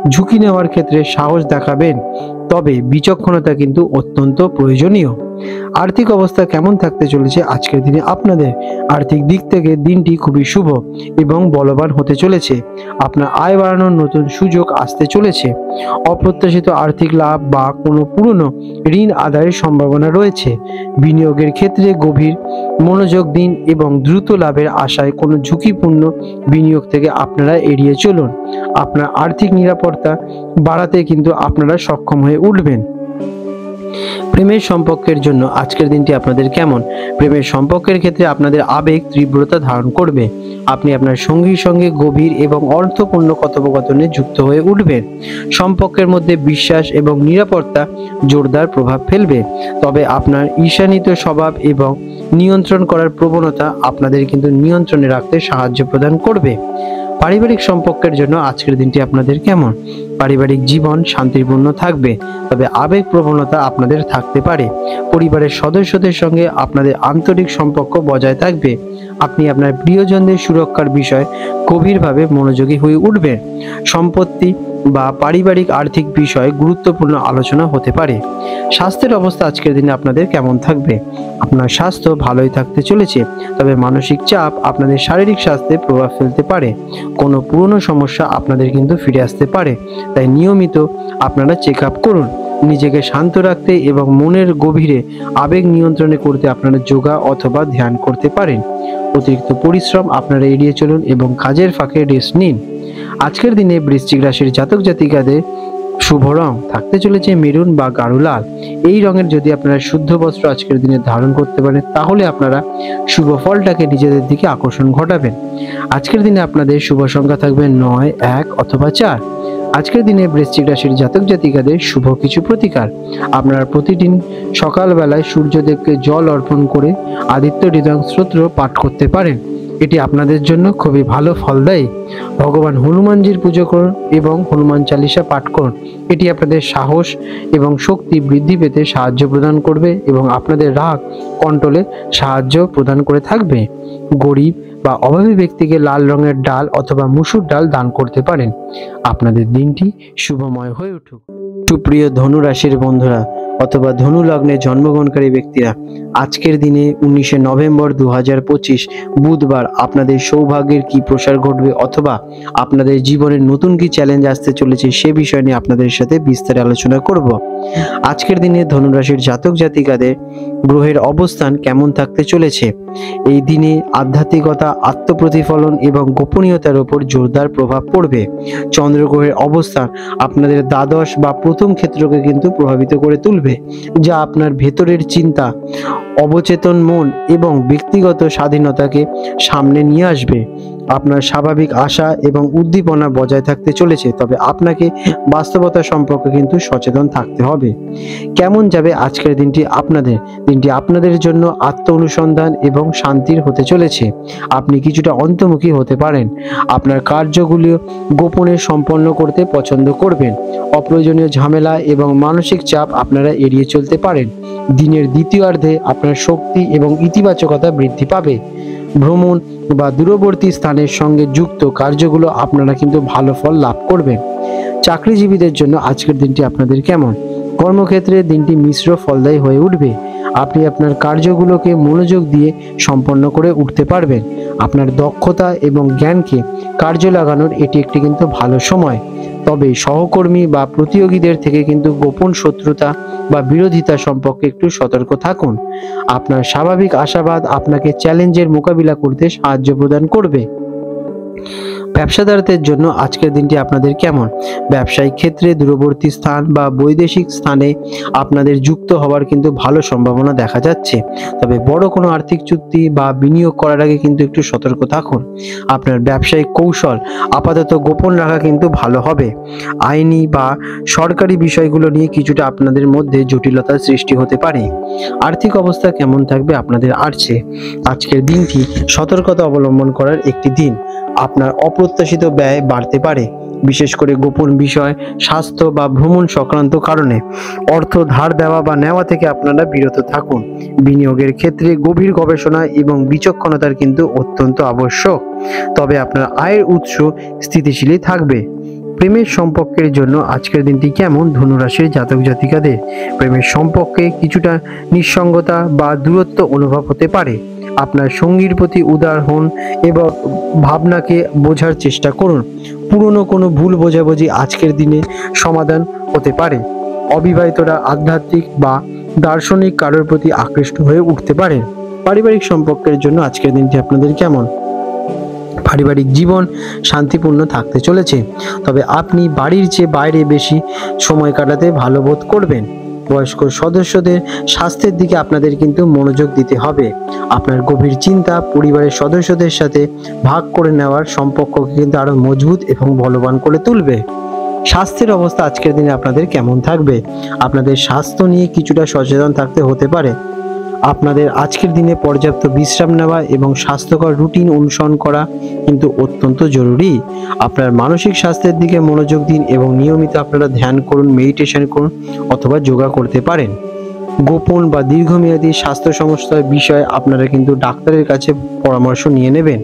ঝুঁকি নেওয়ার ক্ষেত্রে সাহস দেখাবেন, তবে বিচক্ষণতা কিন্তু অত্যন্ত প্রয়োজনীয়। আর্থিক অবস্থা কেমন থাকতে চলেছে আজকের দিনে আপনাদের? আর্থিক দিক থেকে দিনটি খুবই শুভ এবং বলবান হতে চলেছে। আপনার আয় বাড়ানোর নতুন সুযোগ আসতে চলেছে। অপ্রত্যাশিত আর্থিক লাভ বা কোনো পুরনো ঋণ আদায়ের সম্ভাবনা রয়েছে। বিনিয়োগের ক্ষেত্রে গভীর মনোযোগ দিন এবং দ্রুত লাভের আশায় কোনো ঝুঁকিপূর্ণ বিনিয়োগ থেকে আপনারা এড়িয়ে চলুন। আপনার আর্থিক নিরাপত্তা বাড়াতে কিন্তু আপনারা সক্ষম হয়ে উঠবেন। প্রেমের সম্পর্কের জন্য আজকের দিনটি আপনাদের কেমন? প্রেমের সম্পর্কের ক্ষেত্রে আপনাদের আবেগ তীব্রতা ধারণ করবে। আপনি আপনার সঙ্গীর সঙ্গে গভীর এবং অর্থপূর্ণ কথোপকথনে যুক্ত হয়ে উঠবেন। সম্পর্কের মধ্যে বিশ্বাস এবং নিরাপত্তা জোরদার প্রভাব ফেলবে। তবে আপনার ঈর্ষান্বিত স্বভাব এবং নিয়ন্ত্রণ করার প্রবণতা আপনাদের কিন্তু নিয়ন্ত্রণে রাখতে সাহায্য প্রদান করবে। পারিবারিক সম্পর্কের জন্য আজকের দিনটি আপনাদের কেমন? পারিবারিক জীবন শান্তিপূর্ণ থাকবে, তবে আবেগ প্রবণতা আপনাদের থাকতে পারে। পরিবারের সদস্যদের সঙ্গে আপনাদের আন্তরিক সম্পর্ক বজায় থাকবে। আপনি আপনার প্রিয়জনদের সুরক্ষার বিষয়ে গভীরভাবে মনোযোগী হয়ে উঠবেন। সম্পত্তি বা পারিবারিক আর্থিক বিষয়ে গুরুত্বপূর্ণ আলোচনা হতে পারে। স্বাস্থ্যের অবস্থা আজকের দিনে আপনাদের কেমন থাকবে? আপনার স্বাস্থ্য ভালোই থাকতে চলেছে, তবে মানসিক চাপ আপনাদের শারীরিক স্বাস্থ্যে প্রভাব ফেলতে পারে। কোনো পুরনো সমস্যা আপনাদের কিন্তু ফিরে আসতে পারে, তাই নিয়মিত আপনারা চেক আপ করুন। নিজেকে শান্ত রাখতে এবং মনের গভীরে আবেগ নিয়ন্ত্রণে করতে আপনারা যোগা অথবা ধ্যান করতে পারেন। অতিরিক্ত পরিশ্রম আপনারা এড়িয়ে চলুন এবং কাজের ফাঁকে রেস্ট নিন। আজকের দিনে বৃশ্চিক রাশির জাতক জাতিকাদের শুভ রং থাকতে চলেছে মেরুন বা গাঢ় লাল। এই রঙের যদি আপনারা শুদ্ধ বস্ত্র আজকের দিনে ধারণ করতে পারেন, তাহলে আপনারা শুভ ফলটাকে নিজেদের দিকে আকর্ষণ ঘটাবেন। আজকের দিনে আপনাদের শুভ সংখ্যা থাকবে 9, 1 অথবা 4। আজকের দিনে বৃশ্চিক রাশির জাতক জাতিকাদের শুভ কিছু প্রতিকার। আপনারা প্রতিদিন সকালবেলায় সূর্যদেবকে জল অর্পণ করে আদিত্য হৃদয় স্তোত্র পাঠ করতে পারেন। এটি আপনাদের জন্য খুবই ভালো ফল দেয়। ভগবান হনুমানজির পুজো করুন এবং হনুমান চালিসা পাঠ করুন। এটি আপনাদের সাহস এবং শক্তি বৃদ্ধি পেতে সাহায্য প্রদান করবে এবং আপনাদের রাগ কন্ট্রোলে সাহায্য প্রদান করে থাকবে। গরিব বা অভাবী ব্যক্তিকে লাল রঙের ডাল অথবা মুসুর ডাল দান করতে পারেন। আপনাদের দিনটি শুভময় হয়ে উঠুক। সুপ্রিয় ধনু রাশির বন্ধুরা অথবা ধনু লগ্নে জন্মগ্রহণকারী ব্যক্তিরা, আজকের দিনে 19 নভেম্বর 2025 বুধবার আপনাদের সৌভাগ্যের কি প্রসার ঘটবে অথবা আপনাদের জীবনের নতুন কি চ্যালেঞ্জ আসতে চলেছে সে বিষয় নিয়ে আপনাদের সাথে বিস্তারে আলোচনা করব। আজকের দিনে ধনু রাশির জাতক জাতিকাদের গ্রহের অবস্থান কেমন থাকতে চলেছে? এই দিনে আধ্যাত্মিকতা, আত্মপ্রতিফলন এবং গোপনীয়তার উপর জোরদার প্রভাব পড়বে। চন্দ্রগ্রহের অবস্থান আপনাদের দ্বাদশ বা প্রথম ক্ষেত্রকে কিন্তু প্রভাবিত করে তুলবে, যা আপনার ভেতরের চিন্তা, অবচেতন মন এবং ব্যক্তিগত স্বাধীনতাকে সামনে নিয়ে আসবে। আপনার স্বাভাবিক আশা এবং উদ্দীপনা বজায় থাকতে চলেছে, তবে আপনাকে বাস্তবতা সম্পর্কে কিন্তু সচেতন থাকতে হবে। কেমন যাবে আজকের দিনটি আপনাদের জন্য আত্ম অনুসন্ধান এবং শান্তির হতে চলেছে। আপনি কিছুটা অন্তর্মুখী হতে পারেন। আপনার কার্যগুলি গোপনে সম্পন্ন করতে পছন্দ করবেন। অপ্রয়োজনীয় ঝামেলা এবং মানসিক চাপ আপনারা এড়িয়ে চলতে পারেন। দিনের দ্বিতীয়ার্ধে আপনার শক্তি এবং ইতিবাচকতা বৃদ্ধি পাবে। ভ্রমণ বা দূরবর্তী স্থানের সঙ্গে যুক্ত কার্যগুলো আপনারা কিন্তু ভালো ফল লাভ করবেন। চাকরিজীবীদের জন্য আজকের দিনটি আপনাদের কেমন? কর্মক্ষেত্রে দিনটি মিশ্র ফলদায়ী হয়ে উঠবে। আপনি আপনার কার্যগুলোকে মনোযোগ দিয়ে সম্পন্ন করে উঠতে পারবেন। আপনার দক্ষতা এবং জ্ঞানকে কার্যে লাগানোর এটি একটি কিন্তু ভালো সময়। তবে সহকর্মী বা প্রতিযোগীদের থেকে কিন্তু গোপন শত্রুতা বা বিরোধিতা সম্পর্কে একটু সতর্ক থাকুন। আপনার স্বাভাবিক আশাবাদ আপনাকে চ্যালেঞ্জের মোকাবিলা করতে সাহায্য প্রদান করবে। ব্যবসাদারদের জন্য আজকের দিনটি আপনাদের কেমন? ব্যবসায়িক ক্ষেত্রে দূরবর্তী স্থান বা বৈদেশিক স্থানে আপনাদের যুক্ত হওয়ার কিন্তু ভালো সম্ভাবনা দেখা যাচ্ছে, তবে বড় কোনো আর্থিক চুক্তি বা বিনিয়োগ করার আগে কিন্তু একটু সতর্ক থাকুন। আপনার ব্যবসায়িক কৌশল আপাতত গোপন রাখা কিন্তু ভালো হবে। আইনি বা সরকারি বিষয়গুলো নিয়ে কিছুটা আপনাদের মধ্যে জটিলতার সৃষ্টি হতে পারে। আর্থিক অবস্থা কেমন থাকবে আপনাদের? আজকের দিনটি সতর্কতা অবলম্বন করার একটি দিন। আপনার অপ্রত্যাশিত ব্যয় বাড়তে পারে, বিশেষ করে গোপন বিষয়, স্বাস্থ্য বা ভ্রমণ সংক্রান্ত কারণে। অর্থ ধার দেওয়া বা নেওয়া থেকে আপনারা বিরত থাকুন। বিনিয়োগের ক্ষেত্রে গভীর গবেষণা এবং বিচক্ষণতার কিন্তু অত্যন্ত আবশ্যক, তবে আপনার আয়ের উৎস স্থিতিশীলই থাকবে। প্রেমের সম্পর্কের জন্য আজকের দিনটি কেমন ধনু রাশির জাতক জাতিকাদের? প্রেমের সম্পর্কে কিছুটা নিঃসঙ্গতা বা দূরত্ব অনুভব হতে পারে। আপনার সঙ্গীর প্রতি উদার হন এবং ভাবনাকে বোঝার চেষ্টা করুন। পুরনো কোনো ভুল বোঝাবুঝি আজকের দিনে সমাধান হতে পারে। অবিবাহিতরা আধ্যাত্মিক বা দার্শনিক কারোর প্রতি আকৃষ্ট হয়ে উঠতে পারে। পারিবারিক সম্পর্কের জন্য আজকের দিনটি আপনাদের কেমন? পারিবারিক জীবন শান্তিপূর্ণ থাকতে চলেছে, তবে আপনি বাড়ির চেয়ে বাইরে বেশি সময় কাটাতে ভালো বোধ করবেন। বয়স্ক সদস্যদের স্বাস্থ্যের দিকে আপনাদের কিন্তু মনোযোগ দিতে হবে। আপনার গভীর চিন্তা পরিবারের সদস্যদের সাথে ভাগ করে নেওয়ার সম্পর্ককে কিন্তু আরো মজবুত এবং বলবান করে তুলবে। স্বাস্থ্যের অবস্থা আজকের দিনে আপনাদের কেমন থাকবে? আপনাদের স্বাস্থ্য নিয়ে কিছুটা সচেতন থাকতে হতে পারে। আপনাদের আজকের দিনে পর্যাপ্ত বিশ্রাম নেওয়া এবং স্বাস্থ্যকর রুটিন অনুসরণ করা কিন্তু অত্যন্ত জরুরি। আপনার মানসিক স্বাস্থ্যের দিকে মনোযোগ দিন এবং নিয়মিত আপনারা ধ্যান করুন, মেডিটেশন করুন অথবা যোগা করতে পারেন। গোপন বা দীর্ঘমেয়াদী স্বাস্থ্য সমস্যার বিষয়ে আপনারা কিন্তু ডাক্তারের কাছে পরামর্শ নিয়ে নেবেন।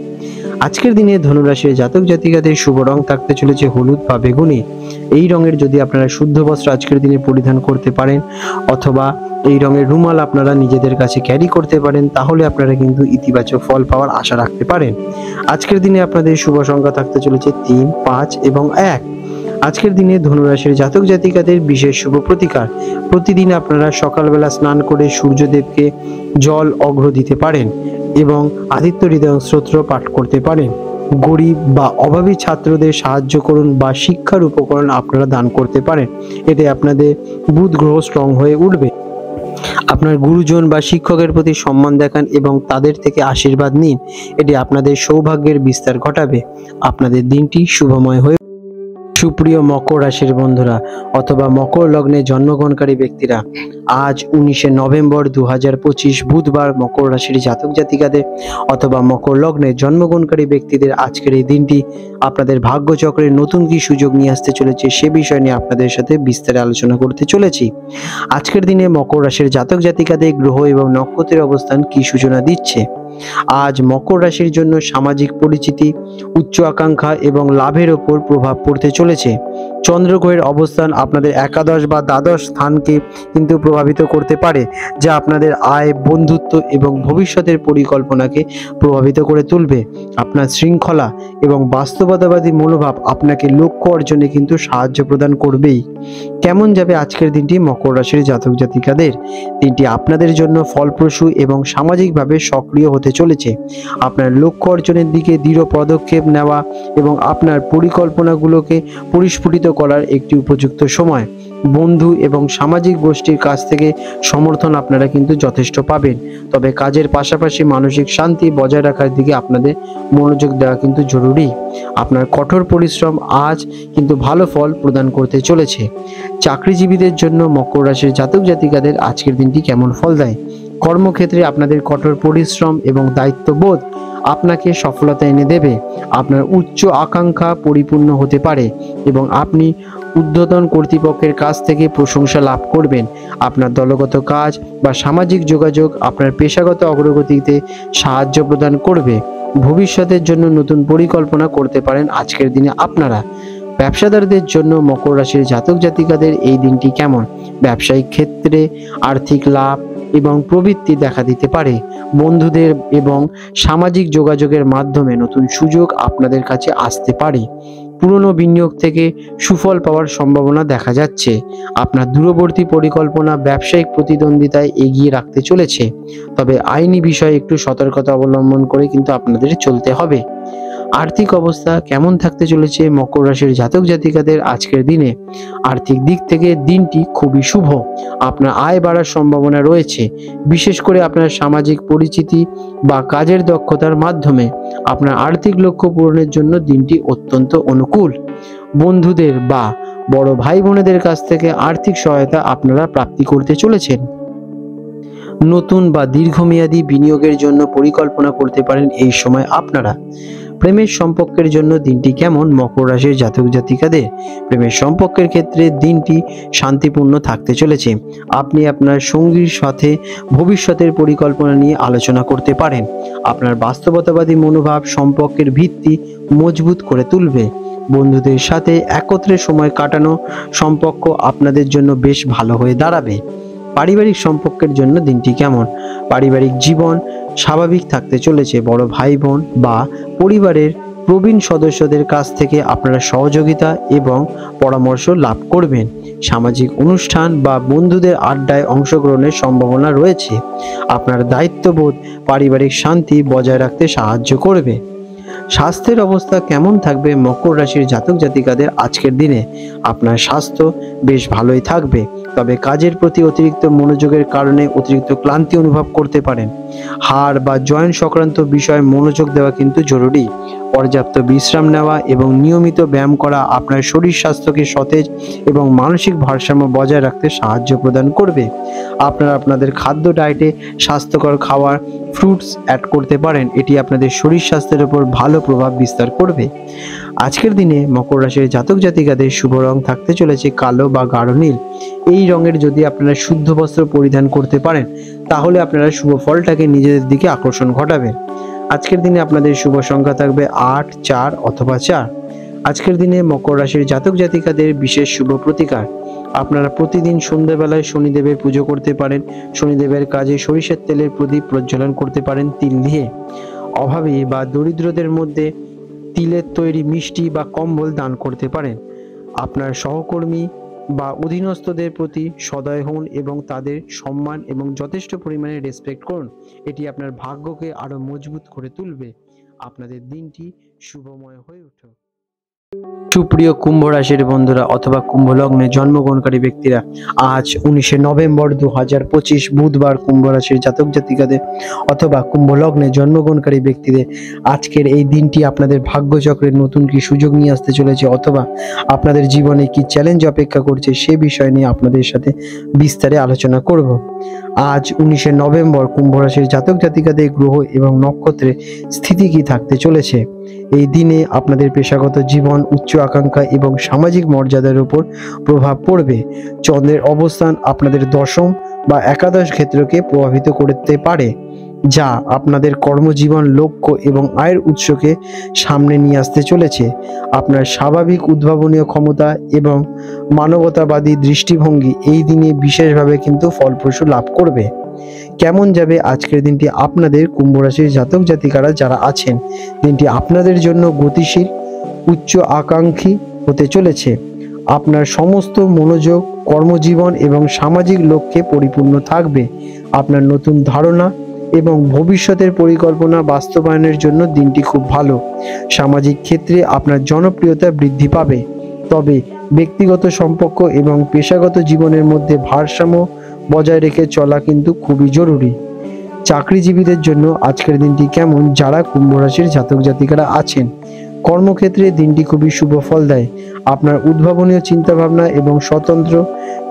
আজকের দিনে ধনুরাশির জাতক জাতিকাদের শুভ রং থাকতে চলেছে হলুদ বা বেগুনি। এই রঙের যদি আপনারা শুদ্ধ বস্ত্র আজকের দিনে পরিধান করতে পারেন অথবা এই রঙের রুমাল আপনারা নিজেদের কাছে ক্যারি করতে পারেন, তাহলে আপনারা কিন্তু ইতিবাচক ফল পাওয়ার আশা রাখতে পারেন। আজকের দিনে আপনাদের শুভ সংখ্যা থাকতে চলেছে 3, 5 এবং 1। আজকের দিনে ধনুরাশির জাতক জাতিকাদের বিশেষ শুভ প্রতিকার। প্রতিদিন আপনারা সকালবেলা স্নান করে সূর্যদেবকে জল অর্ঘ্য দিতে পারেন এবং আদিত্য হৃদয় স্তোত্র পাঠ করতে পারেন। গরিব বা অভাবী ছাত্রদের সাহায্য করুন বা শিক্ষার উপকরণ আপনারা দান করতে পারেন। এতে আপনাদের বুধ গ্রহ স্ট্রং হয়ে উঠবে। আপনার গুরুজন বা শিক্ষকের প্রতি সম্মান দেখান এবং তাদের থেকে আশীর্বাদ নিন। এটি আপনাদের সৌভাগ্যের বিস্তার ঘটাবে। আপনাদের দিনটি শুভময় হয়ে। সুপ্রিয় মকর রাশির বন্ধুরা অথবা মকর লগ্নে জন্মগ্রহণকারী ব্যক্তিরা, আজ 19 নভেম্বর 2025 বুধবার মকর রাশির জাতক জাতিকাদের অথবা মকর লগ্নে জন্মগ্রহণকারী ব্যক্তিদের আজকের এই দিনটি আপনাদের ভাগ্যচক্রের নতুন কি সুযোগ নিয়ে আসতে চলেছে সে বিষয় নিয়ে আপনাদের সাথে বিস্তারে আলোচনা করতে চলেছি। আজকের দিনে মকর রাশির জাতক জাতিকাদের গ্রহ এবং নক্ষত্রের অবস্থান কি সূচনা দিচ্ছে। আজ মকর রাশির জন্য সামাজিক পরিচিতি, উচ্চ আকাঙ্ক্ষা এবং লাভের ওপর প্রভাব পড়তে চলেছে। চন্দ্রগ্রহের অবস্থান আপনাদের একাদশ বা দ্বাদশ স্থানকে কিন্তু প্রভাবিত করতে পারে, যা আপনাদের আয়, বন্ধুত্ব এবং ভবিষ্যতের পরিকল্পনাকে প্রভাবিত করে তুলবে। আপনার শৃঙ্খলা এবং বাস্তবতাবাদী মনোভাব আপনাকে লক্ষ্য অর্জনে কিন্তু সাহায্য প্রদান করবেই। কেমন যাবে আজকের দিনটি মকর রাশির জাতক জাতিকাদের? দিনটি আপনাদের জন্য ফলপ্রসূ এবং সামাজিকভাবে সক্রিয় হতে চলেছে। আপনার লক্ষ্য অর্জনের দিকে দৃঢ় পদক্ষেপ নেওয়া এবং আপনার পরিকল্পনাগুলোকে পরিস্ফুটিত করার একটি উপযুক্ত সময়। বন্ধু এবং সামাজিক গোষ্ঠীর কাছ থেকে সমর্থন আপনারা কিন্তু যথেষ্ট পাবেন, তবে কাজের পাশাপাশি মানসিক শান্তি বজায় রাখার দিকে আপনাদের মনোযোগ দেওয়া কিন্তু জরুরি। আপনার কঠোর পরিশ্রম আজ কিন্তু ভালো ফল প্রদান করতে চলেছে। চাকরিজীবীদের জন্য মকর রাশির জাতক জাতিকাদের আজকের দিনটি কেমন ফল দেয়? কর্মক্ষেত্রে আপনাদের কঠোর পরিশ্রম এবং দায়িত্ববোধ আপনাকে সফলতা এনে দেবে। আপনার উচ্চ আকাঙ্ক্ষা পরিপূর্ণ হতে পারে এবং আপনি ঊর্ধ্বতন কর্তৃপক্ষের কাছ থেকে প্রশংসা লাভ করবেন। আপনার দলগত কাজ বা সামাজিক যোগাযোগ আপনার পেশাগত অগ্রগতিতে সাহায্য প্রদান করবে। ভবিষ্যতের জন্য নতুন পরিকল্পনা করতে পারেন আজকের দিনে আপনারা। ব্যবসাদারদের জন্য মকর রাশির জাতক জাতিকাদের এই দিনটি কেমন? ব্যবসায়িক ক্ষেত্রে আর্থিক লাভ এবং প্রবৃত্তি দেখা দিতে পারে। বন্ধুদের এবং সামাজিক যোগাযোগের মাধ্যমে নতুন সুযোগ আপনাদের কাছে আসতে পারে। পুরনো বিনিয়োগ থেকে সুফল পাওয়ার সম্ভাবনা দেখা যাচ্ছে। আপনার দূরবর্তী পরিকল্পনা ব্যবসায়িক প্রতিদ্বন্দ্বিতায় এগিয়ে রাখতে চলেছে, তবে আইনি বিষয়ে একটু সতর্কতা অবলম্বন করে কিন্তু আপনাদের চলতে হবে। আর্থিক অবস্থা কেমন থাকতে চলেছে মকর রাশির জাতক জাতিকাদের আজকের দিনে? আর্থিক দিক থেকে দিনটি খুবই শুভ। আপনার আয় বাড়ার সম্ভাবনা রয়েছে, বিশেষ করে আপনার সামাজিক পরিচিতি বা কাজের দক্ষতার মাধ্যমে। আপনার আর্থিক লক্ষ্য পূরণের জন্য দিনটি অত্যন্ত অনুকূল। বন্ধুদের বা বড় ভাই বোনেদের কাছ থেকে আর্থিক সহায়তা আপনারা প্রাপ্তি করতে চলেছেন। নতুন বা দীর্ঘমেয়াদী বিনিয়োগের জন্য পরিকল্পনা করতে পারেন এই সময় আপনারা। প্রেমের সম্পর্কের জন্য দিনটি কেমন মকর রাশির জাতক জাতিকাদের? প্রেমের সম্পর্কের ক্ষেত্রে দিনটি শান্তিপূর্ণ থাকতে চলেছে। আপনি আপনার সঙ্গীর সাথে ভবিষ্যতের পরিকল্পনা নিয়ে আলোচনা করতে পারেন। আপনার বাস্তবতাবাদী মনোভাব সম্পর্কের ভিত্তি মজবুত করে তুলবে। বন্ধুদের সাথে একত্রে সময় কাটানো সম্পর্ক আপনাদের জন্য বেশ ভালো হয়ে দাঁড়াবে। পারিবারিক সম্পর্কের জন্য দিনটি কেমন? পারিবারিক জীবন স্বাভাবিক থাকতে চলেছে। বড় ভাই বোন বা পরিবারের প্রবীণ সদস্যদের কাছ থেকে আপনারা সহযোগিতা এবং পরামর্শ লাভ করবেন। সামাজিক অনুষ্ঠান বা বন্ধুদের আড্ডায় অংশগ্রহণের সম্ভাবনা রয়েছে। আপনার দায়িত্ববোধ পারিবারিক শান্তি বজায় রাখতে সাহায্য করবে। স্বাস্থ্যের অবস্থা কেমন থাকবে মকর রাশির জাতক জাতিকাদের আজকের দিনে? আপনার স্বাস্থ্য বেশ ভালোই থাকবে। তবে কাজের প্রতি অতিরিক্ত মনোযোগের কারণে অতিরিক্ত ক্লান্তি অনুভব করতে পারেন। হাড় বা জয়েন্ট সংক্রান্ত বিষয়ে মনোযোগ দেওয়া কিন্তু জরুরি। পর্যাপ্ত বিশ্রাম নেওয়া এবং নিয়মিত ব্যায়াম করা আপনার শরীর স্বাস্থ্যকে সতেজ এবং মানসিক ভারসাম্য বজায় রাখতে সাহায্য প্রদান করবে। আপনারা আপনাদের খাদ্য ডায়েটে স্বাস্থ্যকর খাবার, ফ্রুটস অ্যাড করতে পারেন। এটি আপনাদের শরীর স্বাস্থ্যের উপর ভালো প্রভাব বিস্তার করবে। আজকের দিনে মকর রাশির জাতক জাতিকাদের শুভ রং থাকতে চলেছে কালো বা গাঢ় নীল। এই রঙের যদি আপনারা শুদ্ধ বস্ত্র পরিধান করতে পারেন তাহলে আপনারা শুভ ফলটাকে নিজেদের দিকে আকর্ষণ ঘটাবেন। আজকের দিনে আপনাদের শুভ সংখ্যা থাকবে 8, 4 অথবা 4। আজকের দিনে মকর রাশির জাতক জাতিকাদের বিশেষ শুভ প্রতিকার। আপনারা প্রতিদিন সন্ধ্যাবেলায় শনিদেবের পুজো করতে পারেন। শনিদেবের কাজে সরিষার তেলের প্রদীপ প্রজ্বলন করতে পারেন তিল দিয়ে। অভাবী বা দরিদ্রদের মধ্যে তিলের তৈরি মিষ্টি বা কম্বল দান করতে পারেন। আপনার সহকর্মী বা অধীনস্থদের প্রতি সদয় হন এবং তাদের সম্মান এবং যথেষ্ট পরিমাণে রেসপেক্ট করুন। এটি আপনার ভাগ্যকে আরো মজবুত করে তুলবে। আপনাদের দিনটি শুভময় হয়ে উঠুক। সুপ্রিয় কুম্ভ রাশির বন্ধুরা অথবা কুম্ভ লগ্নে জন্মগ্রহণকারী ব্যক্তিরা, আজ 19 নভেম্বর 2025 বুধবার কুম্ভ রাশির জাতক জাতিকাদের অথবা কুম্ভ লগ্নে জন্মগ্রহণকারী ব্যক্তিদের আজকের এই দিনটি আপনাদের ভাগ্যচক্রের নতুন কি সুযোগ নিয়ে আসতে চলেছে অথবা আপনাদের জীবনে কি চ্যালেঞ্জ অপেক্ষা করছে সে বিষয় নিয়ে আপনাদের সাথে বিস্তারে আলোচনা করব। আজ 19 নভেম্বর কুম্ভ রাশির জাতক জাতিকাদের গ্রহ এবং নক্ষত্রের স্থিতি কি থাকতে চলেছে। এই দিনে আপনাদের পেশাগত জীবন, উচ্চ আকাঙ্ক্ষা এবং সামাজিক মর্যাদার উপর প্রভাব পড়বে। চন্দ্রের অবস্থান আপনাদের দশম বা একাদশ ক্ষেত্রকে প্রভাবিত করতে পারে, যা আপনাদের কর্মজীবন, লক্ষ্য এবং আয়ের উৎসকে সামনে নিয়ে আসতে চলেছে। আপনার স্বাভাবিক উদ্ভাবনীয় ক্ষমতা এবং মানবতাবাদী দৃষ্টিভঙ্গি এই দিনে বিশেষভাবে কিন্তু ফলপ্রসূ লাভ করবে। কেমন যাবে আজকের দিনটি আপনাদের কুম্ভ রাশির জাতক জাতিকারা যারা আছেন? দিনটি আপনাদের জন্য গতিশীল, উচ্চ আকাঙ্ক্ষী হতে চলেছে। আপনার সমস্ত মনোযোগ কর্মজীবন এবং সামাজিক লক্ষ্যে পরিপূর্ণ থাকবে। আপনার নতুন ধারণা এবং ভবিষ্যতের পরিকল্পনা বাস্তবায়নের জন্য দিনটি খুব ভালো। সামাজিক ক্ষেত্রে আপনার জনপ্রিয়তা বৃদ্ধি পাবে, তবে ব্যক্তিগত সম্পর্ক এবং পেশাগত জীবনের মধ্যে ভারসাম্য বজায় রেখে চলা কিন্তু খুবই জরুরি। চাকরিজীবীদের জন্য আজকের দিনটি কেমন? যারা কুম্ভ রাশির জাতক জাতিকারা আছেন, কর্মক্ষেত্রে দিনটি খুবই শুভ ফল দেয়। আপনার উদ্ভাবনীয় চিন্তাভাবনা এবং স্বতন্ত্র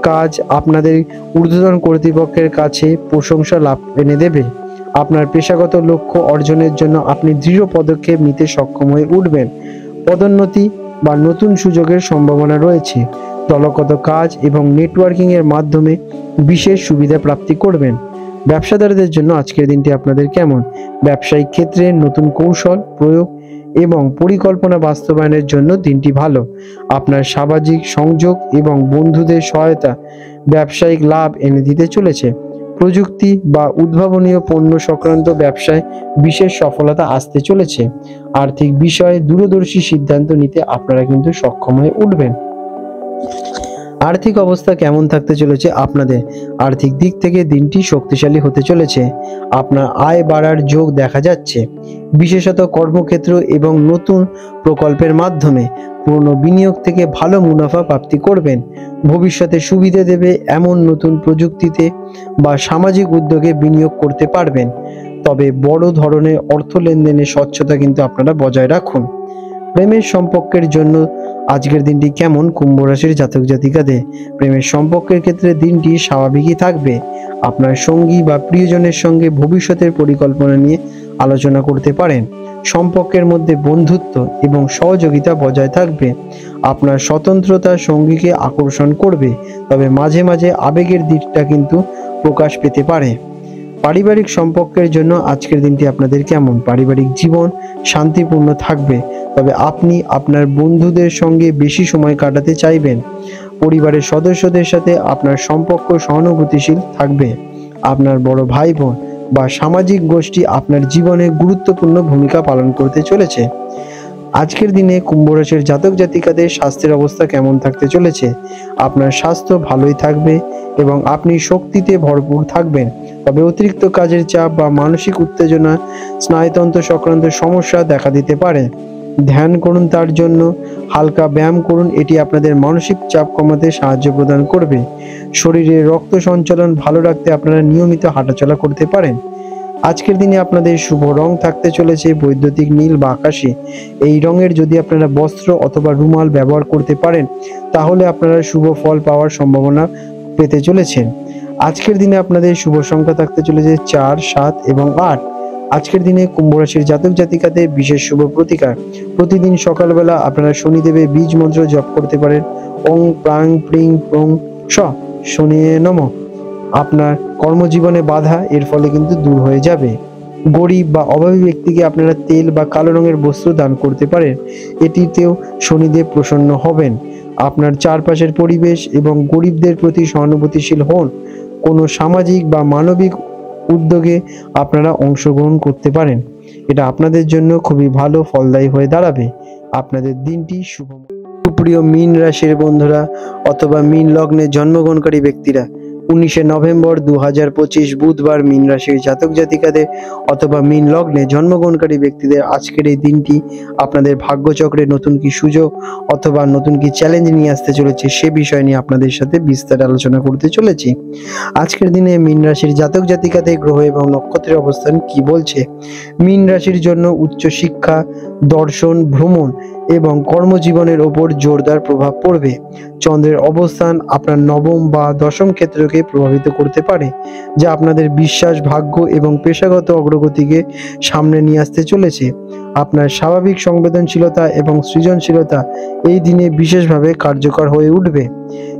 কাজ আপনাদের ঊর্ধ্বতন কর্তৃপক্ষের কাছে প্রশংসা লাভ এনে দেবে। আপনার পেশাগত লক্ষ্য অর্জনের জন্য আপনি দৃঢ় পদক্ষেপ নিতে সক্ষম হয়ে উঠবেন। পদোন্নতি বা নতুন সুযোগের সম্ভাবনা রয়েছে। দলগত কাজ এবং নেটওয়ার্কিং এর মাধ্যমে বিশেষ সুবিধা প্রাপ্তি করবেন। ব্যবসাদারদের জন্য আজকের দিনটি আপনাদের কেমন? ব্যবসায়িক ক্ষেত্রে নতুন কৌশল প্রয়োগ এবং পরিকল্পনা বাস্তবায়নের জন্য দিনটি ভালো। আপনার সামাজিক সংযোগ এবং বন্ধুদের সহায়তা ব্যবসায়িক লাভ এনে দিতে চলেছে। প্রযুক্তি বা উদ্ভাবনীয় পণ্য সংক্রান্ত ব্যবসায় বিশেষ সফলতা আসতে চলেছে। আর্থিক বিষয়ে দূরদর্শী সিদ্ধান্ত নিতে আপনারা কিন্তু সক্ষম হয়ে উঠবেন। আর্থিক অবস্থা কেমন থাকতে চলেছে আপনাদের? আর্থিক দিক থেকে দিনটি শক্তিশালী হতে চলেছে। আপনার আয় বাড়ার যোগ দেখা যাচ্ছে, বিশেষত কর্মক্ষেত্র এবং নতুন প্রকল্পের মাধ্যমে পুরনো বিনিয়োগ থেকে ভালো মুনাফা প্রাপ্তি করবেন। ভবিষ্যতে সুবিধা দেবে এমন নতুন প্রযুক্তিতে বা সামাজিক উদ্যোগে বিনিয়োগ করতে পারবেন। তবে বড় ধরনের অর্থ লেনদেনের স্বচ্ছতা কিন্তু আপনারা বজায় রাখুন। প্রেমের সম্পর্কের জন্য আজকের দিনটি কেমন কুম্ভ রাশির জাতক জাতিকাদের? প্রেমের সম্পর্কের ক্ষেত্রে দিনটি স্বাভাবিকই থাকবে। আপনার সঙ্গী বা প্রিয়জনের সঙ্গে ভবিষ্যতের পরিকল্পনা নিয়ে আলোচনা করতে পারেন। সম্পর্কের মধ্যে বন্ধুত্ব এবং সহযোগিতা বজায় থাকবে। আপনার স্বতন্ত্রতা সঙ্গীকে আকর্ষণ করবে, তবে মাঝে মাঝে আবেগের দিকটা কিন্তু প্রকাশ পেতে পারে। পারিবারিক সম্পর্কের জন্য আজকের দিনটি আপনাদের কেমন? পারিবারিক জীবন শান্তিপূর্ণ থাকবে, তবে আপনি আপনার বন্ধুদের সঙ্গে বেশি সময় কাটাতে চাইবেন। পরিবারের সদস্যদের সাথে আপনার সম্পর্ক সহানুভূতিশীল থাকবে। আপনার বড় ভাই বোন বা সামাজিক গোষ্ঠী আপনার জীবনে গুরুত্বপূর্ণ ভূমিকা পালন করতে চলেছে। আজকের দিনে কুম্ভ রাশির জাতক জাতিকাদের স্বাস্থ্যের অবস্থা কেমন থাকতে চলেছে? আপনার স্বাস্থ্য ভালোই থাকবে এবং আপনি শক্তিতে ভরপুর থাকবেন, তবে অতিরিক্ত কাজের চাপ বা মানসিক উত্তেজনা স্নায়ুতন্ত্র সংক্রান্ত সমস্যা দেখা দিতে পারে। ধ্যান করুন, তার জন্য হালকা ব্যায়াম করুন, এটি আপনাদের মানসিক চাপ কমাতে সাহায্য প্রদান করবে। শরীরে রক্ত সঞ্চালন ভালো রাখতে আপনারা নিয়মিত হাঁটাচলা করতে পারেন। আজকের দিনে আপনাদের শুভ রং থাকতে চলেছে বৈদ্যুতিক নীল বা আকাশী। এই রঙের যদি আপনারা বস্ত্র অথবা রুমাল ব্যবহার করতে পারেন তাহলে আপনারা শুভ ফল পাওয়ার সম্ভাবনা পেতে চলেছেন। আজকের দিনে আপনাদের শুভ সংখ্যা থাকতে চলেছে 4, 7 এবং 8। আজকের দিনে কুম্ভ রাশির জাতক জাতিকাদের বিশেষ শুভ প্রতিকার। প্রতিদিন সকালবেলা আপনারা শনিদেবের বীজ মন্ত্র জপ করতে পারেন। ওং প্রাং প্রিং প্রং স শনি নমঃ। আপনার কর্মজীবনে বাধা এর ফলে কিন্তু দূর হয়ে যাবে। গরিব বা অভাবী ব্যক্তিকে আপনারা তেল বা কালো রঙের বস্ত্র দান করতে পারেন, এটিতেও শনিদেব প্রসন্ন হবেন। আপনার চারপাশের পরিবেশ এবং গরিবদের প্রতি সহানুভূতিশীল হন। কোনো সামাজিক বা মানবিক উদ্যোগে আপনারা অংশগ্রহণ করতে পারেন, এটা আপনাদের জন্য খুবই ভালো ফলদায়ী হয়ে দাঁড়াবে। আপনাদের দিনটি শুভ। প্রিয় মীন রাশির বন্ধুরা অথবা মীন লগ্নে জন্মগ্রহণকারী ব্যক্তিরা, 19 নভেম্বর 2025 বুধবার মীন রাশির জাতক জাতিকাদের অথবা মীন লগ্নে জন্মগ্রহণকারী ব্যক্তিদের আজকের এই দিনটি আপনাদের ভাগ্যচক্রে নতুন কি সুযোগ অথবা নতুন কি চ্যালেঞ্জ নিয়ে আসতে চলেছে সে বিষয় নিয়ে আপনাদের সাথে বিস্তার আলোচনা করতে চলেছি। আজকের দিনে মীন রাশির জাতক জাতিকাদের গ্রহ এবং নক্ষত্রের অবস্থান কি বলছে। মীন রাশির জন্য উচ্চ শিক্ষা, দর্শন, ভ্রমণ এবং কর্মজীবনের ওপর জোরদার প্রভাব পড়বে। চন্দ্রের অবস্থান আপনার নবম বা দশম ক্ষেত্রকে প্রভাবিত করতে পারে, যা আপনাদের বিশ্বাস, ভাগ্য এবং পেশাগত অগ্রগতিকে সামনে নিয়ে আসতে চলেছে। আপনার স্বাভাবিক সংবেদনশীলতা এবং সৃজনশীলতা এই দিনে বিশেষভাবে কার্যকর হয়ে উঠবে।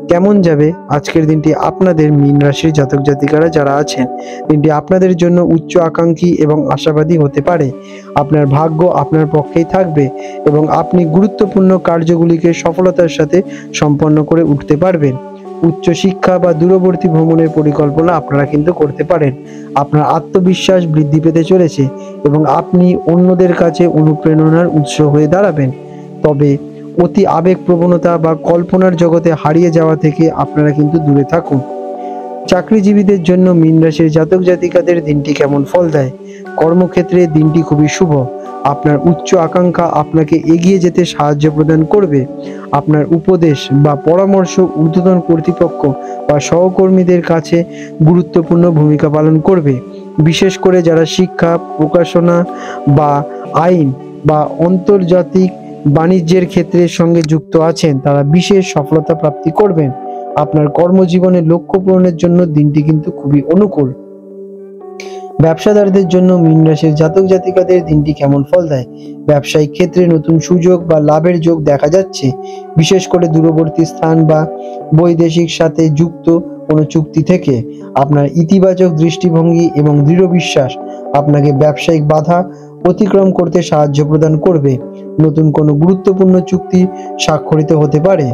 কেমন যাবে আজকের দিনটি আপনাদের মীন রাশির জাতক জাতিকারা যারা আছেন, দিনটি আপনাদের জন্য উচ্চ আকাঙ্ক্ষী এবং আশাবাদী হতে পারে। আপনার ভাগ্য আপনার পক্ষেই থাকবে এবং আপনি গুরুত্বপূর্ণ কার্যগুলিকে সফলতার সাথে সম্পন্ন করে উঠতে পারবেন। উচ্চ শিক্ষা বা দূরবর্তী ভ্রমণের পরিকল্পনা আপনারা কিন্তু করতে পারেন। আপনার আত্মবিশ্বাস বৃদ্ধি পেতে চলেছে এবং আপনি অন্যদের কাছে অনুপ্রেরণার উৎস হয়ে দাঁড়াবেন। তবে অতি আবেগ প্রবণতা বা কল্পনার জগতে হারিয়ে যাওয়া থেকে আপনারা কিন্তু দূরে থাকুন। চাকরিজীবীদের জন্য মীন রাশির জাতক জাতিকাদের দিনটি কেমন ফল দেয়। কর্মক্ষেত্রে দিনটি খুবই শুভ। আপনার উচ্চ আকাঙ্ক্ষা আপনাকে এগিয়ে যেতে সাহায্য প্রদান করবে। আপনার উপদেশ বা পরামর্শ ঊর্ধ্বতন কর্তৃপক্ষ বা সহকর্মীদের কাছে গুরুত্বপূর্ণ ভূমিকা পালন করবে। বিশেষ করে যারা শিক্ষা, প্রকাশনা বা আইন বা আন্তর্জাতিক বাণিজ্যের ক্ষেত্রের সঙ্গে যুক্ত আছেন তারা বিশেষ সফলতা প্রাপ্তি করবেন। আপনার কর্মজীবনে লক্ষ্য পূরণের জন্য দিনটি কিন্তু খুবই অনুকূল। ব্যবসাদারদের জন্য মীন রাশির জাতক জাতিকাদের দিনটি কেমন ফল দেয়। ব্যবসায়িক ক্ষেত্রে নতুন সুযোগ বা লাভের যোগ দেখা যাচ্ছে, বিশেষ করে দূরবর্তী স্থান বা বৈদেশিক সাথে যুক্ত কোনো চুক্তি থেকে। আপনার ইতিবাচক দৃষ্টিভঙ্গি এবং দৃঢ় বিশ্বাস আপনাকে ব্যবসায়িক বাধা অতিক্রম করতে সাহায্য প্রদান করবে। নতুন কোনো গুরুত্বপূর্ণ চুক্তি স্বাক্ষরিত হতে পারে।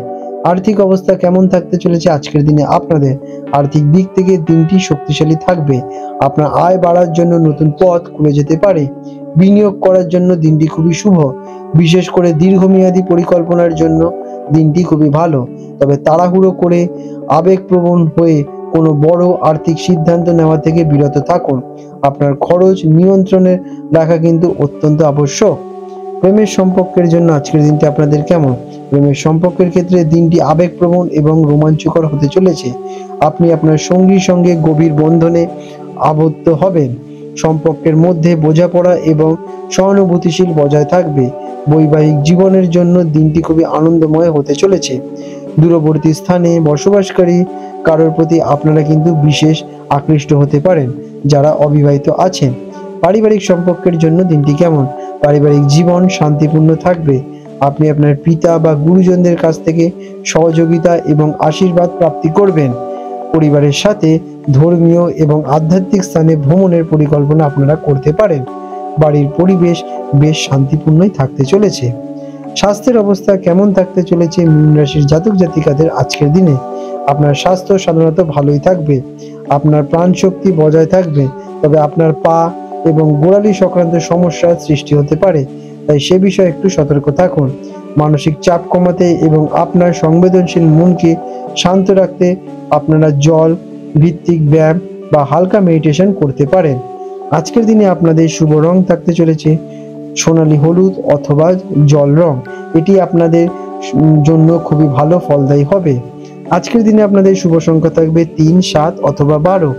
আর্থিক অবস্থা কেমন থাকতে চলেছে আজকের দিনে আপনাদের। আর্থিক দিক থেকে দিনটি শক্তিশালী থাকবে। আপনার আয় বাড়ার জন্য নতুন পথ খুলে যেতে পারে। বিনিয়োগ করার জন্য দিনটি খুবই শুভ, বিশেষ করে দীর্ঘমেয়াদী পরিকল্পনার জন্য দিনটি খুবই ভালো। তবে তাড়াহুড়ো করে আবেগপ্রবণ হয়ে কোনো বড় আর্থিক সিদ্ধান্ত নেওয়া থেকে বিরত থাকুন। আপনার খরচ নিয়ন্ত্রণে রাখা কিন্তু অত্যন্ত আবশ্যক। প্রেমের সম্পর্কের জন্য আজকের দিনটি আপনাদের কেমন। প্রেমের সম্পর্কের ক্ষেত্রে দিনটি আবেগপ্রবণ এবং রোমাঞ্চকর হতে চলেছে। আপনি আপনার সঙ্গীর সঙ্গে গভীর বন্ধনে আবদ্ধ হবেন। সম্পর্কের মধ্যে বোঝাপড়া এবং সহানুভূতিশীল বজায় থাকবে। বৈবাহিক জীবনের জন্য দিনটি খুবই আনন্দময় হতে চলেছে। দূরবর্তী স্থানে বসবাসকারী কারোর প্রতি আপনারা কিন্তু বিশেষ আকৃষ্ট হতে পারেন যারা অবিবাহিত আছেন। পারিবারিক সম্পর্কের জন্য দিনটি কেমন। পারিবারিক জীবন শান্তিপূর্ণ থাকবে। আপনি আপনার পিতা বা গুরুজনদের কাছ থেকে সহযোগিতা এবং আশীর্বাদ প্রাপ্তি করবেন। পরিবারের সাথে ধর্মীয় এবং আধ্যাত্মিক স্থানে ভ্রমণের পরিকল্পনা আপনারা করতে পারেন। বাড়ির পরিবেশ বেশ শান্তিপূর্ণই থাকতে চলেছে। স্বাস্থ্যের অবস্থা কেমন থাকতে চলেছে মীন রাশির জাতক জাতিকাদের আজকের দিনে। আপনার স্বাস্থ্য সাধারণত ভালোই থাকবে। আপনার প্রাণ শক্তি বজায় থাকবে, তবে আপনার পা এবং গোড়ালি সংক্রান্ত সমস্যার সৃষ্টি হতে পারে, তাই সে বিষয়ে একটু সতর্ক থাকুন। মানসিক চাপ কমাতে এবং আপনার সংবেদনশীল মনকে শান্ত রাখতে আপনারা জল ভিত্তিক ব্যায়াম বা হালকা মেডিটেশন করতে পারেন। আজকের দিনে আপনাদের শুভ রং থাকতে চলেছে সোনালী হলুদ অথবা জল রং, এটি আপনাদের জন্য খুবই ভালো ফলদায়ী হবে। আজকের দিনে আপনাদের শুভ সংখ্যা থাকবে 3, 7 অথবা 12।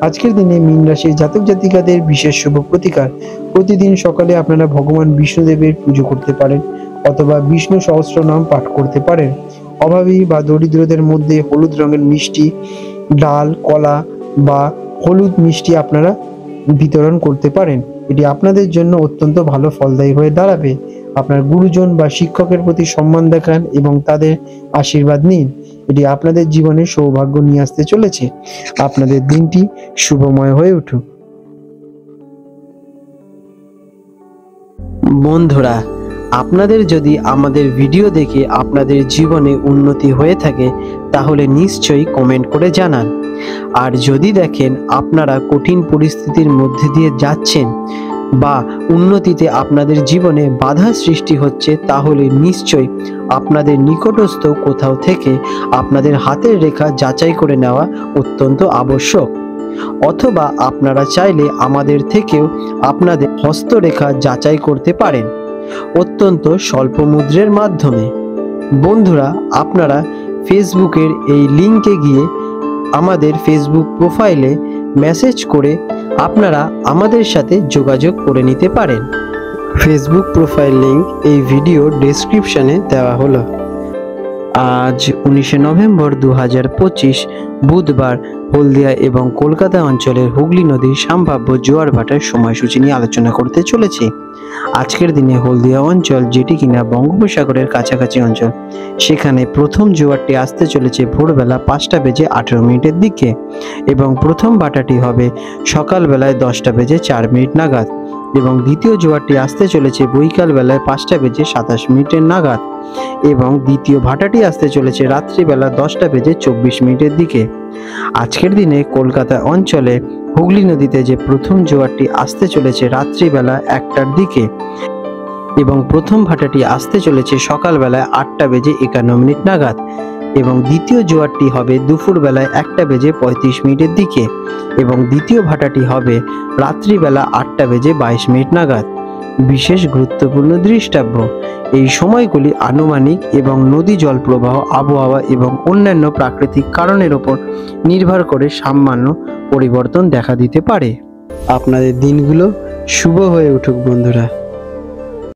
আজকের দিনে মীন রাশির জাতক জাতিকাদের বিশেষ শুভ প্রতিকার। প্রতিদিন সকালে আপনারা ভগবান বিষ্ণুদেবের পুজো করতে পারেন অথবা বিষ্ণু সহস্রনাম পাঠ করতে পারেন। অভাবী বা দরিদ্রদের মধ্যে হলুদ রঙের মিষ্টি, ডাল, কলা বা হলুদ মিষ্টি আপনারা বিতরণ করতে পারেন। এটি আপনাদের জন্য অত্যন্ত ভালো ফলদায়ী হয়ে দাঁড়াবে। আপনার গুরুজন বা শিক্ষকের প্রতি সম্মান দেখান এবং তাদের আশীর্বাদ নিন। এটি আপনাদের জীবনে সৌভাগ্য নিয়ে আসতে চলেছে। আপনাদের দিনটি শুভময় হয়ে উঠুক। বন্ধুরা, আপনাদের যদি আমাদের ভিডিও দেখে আপনাদের জীবনে উন্নতি হয়ে থাকে তাহলে নিশ্চয়ই কমেন্ট করে জানান। আর যদি দেখেন আপনারা কঠিন পরিস্থিতির মধ্যে দিয়ে যাচ্ছেন বা উন্নতিতে আপনাদের জীবনে বাধা সৃষ্টি হচ্ছে, তাহলে নিশ্চয়ই আপনাদের নিকটস্থ কোথাও থেকে আপনাদের হাতের রেখা যাচাই করে নেওয়া অত্যন্ত আবশ্যক। অথবা আপনারা চাইলে আমাদের থেকেও আপনাদের হস্তরেখা যাচাই করতে পারেন অত্যন্ত স্বল্প মূল্যের মাধ্যমে। বন্ধুরা, আপনারা ফেসবুকের এই লিঙ্কে গিয়ে আমাদের ফেসবুক প্রোফাইলে মেসেজ করে আপনারা আমাদের সাথে যোগাযোগ করে নিতে পারেন। ফেসবুক প্রোফাইল লিঙ্ক এই ভিডিও ডেসক্রিপশনে দেওয়া হলো। আজ 19 নভেম্বর 2025 বুধবার হলদিয়া এবং কলকাতা অঞ্চলের হুগলি নদীর সম্ভাব্য জোয়ার ভাটার সময়সূচি নিয়ে আলোচনা করতে চলেছি। আজকের দিনে হলদিয়া অঞ্চল, যেটি কিনা বঙ্গোপসাগরের কাছাকাছি অঞ্চল, সেখানে প্রথম জোয়ারটি আসতে চলেছে ভোরবেলা 5:18 দিকে এবং প্রথম ভাটাটি হবে সকালবেলায় 10:04 নাগাদ এবং দ্বিতীয় জোয়ারটি আসতে চলেছে বৈকাল বেলায় 5:27 নাগাদ এবং দ্বিতীয় ভাটাটি আসতে চলেছে রাত্রিবেলা 10:24 দিকে। আজকের দিনে কলকাতা অঞ্চলে হুগলি নদীতে যে প্রথম জোয়ারটি আসতে চলেছে রাত্রিবেলা 1টার দিকে এবং প্রথম ভাটাটি আসতে চলেছে সকালবেলায় 8:51 নাগাদ এবং দ্বিতীয় জোয়ারটি হবে দুপুরবেলায় 1:35 দিকে এবং দ্বিতীয় ভাটাটি হবে রাত্রিবেলা 8:22 নাগাদ। বিশেষ গুরুত্বপূর্ণ দৃষ্টাব্য, এই সময়গুলি আনুমানিক এবং নদী জল প্রবাহ, আবহাওয়া এবং অন্যান্য প্রাকৃতিক কারণের উপর নির্ভর করে সামান্য পরিবর্তন দেখা দিতে পারে। আপনাদের দিনগুলো শুভ হয়ে উঠুক বন্ধুরা।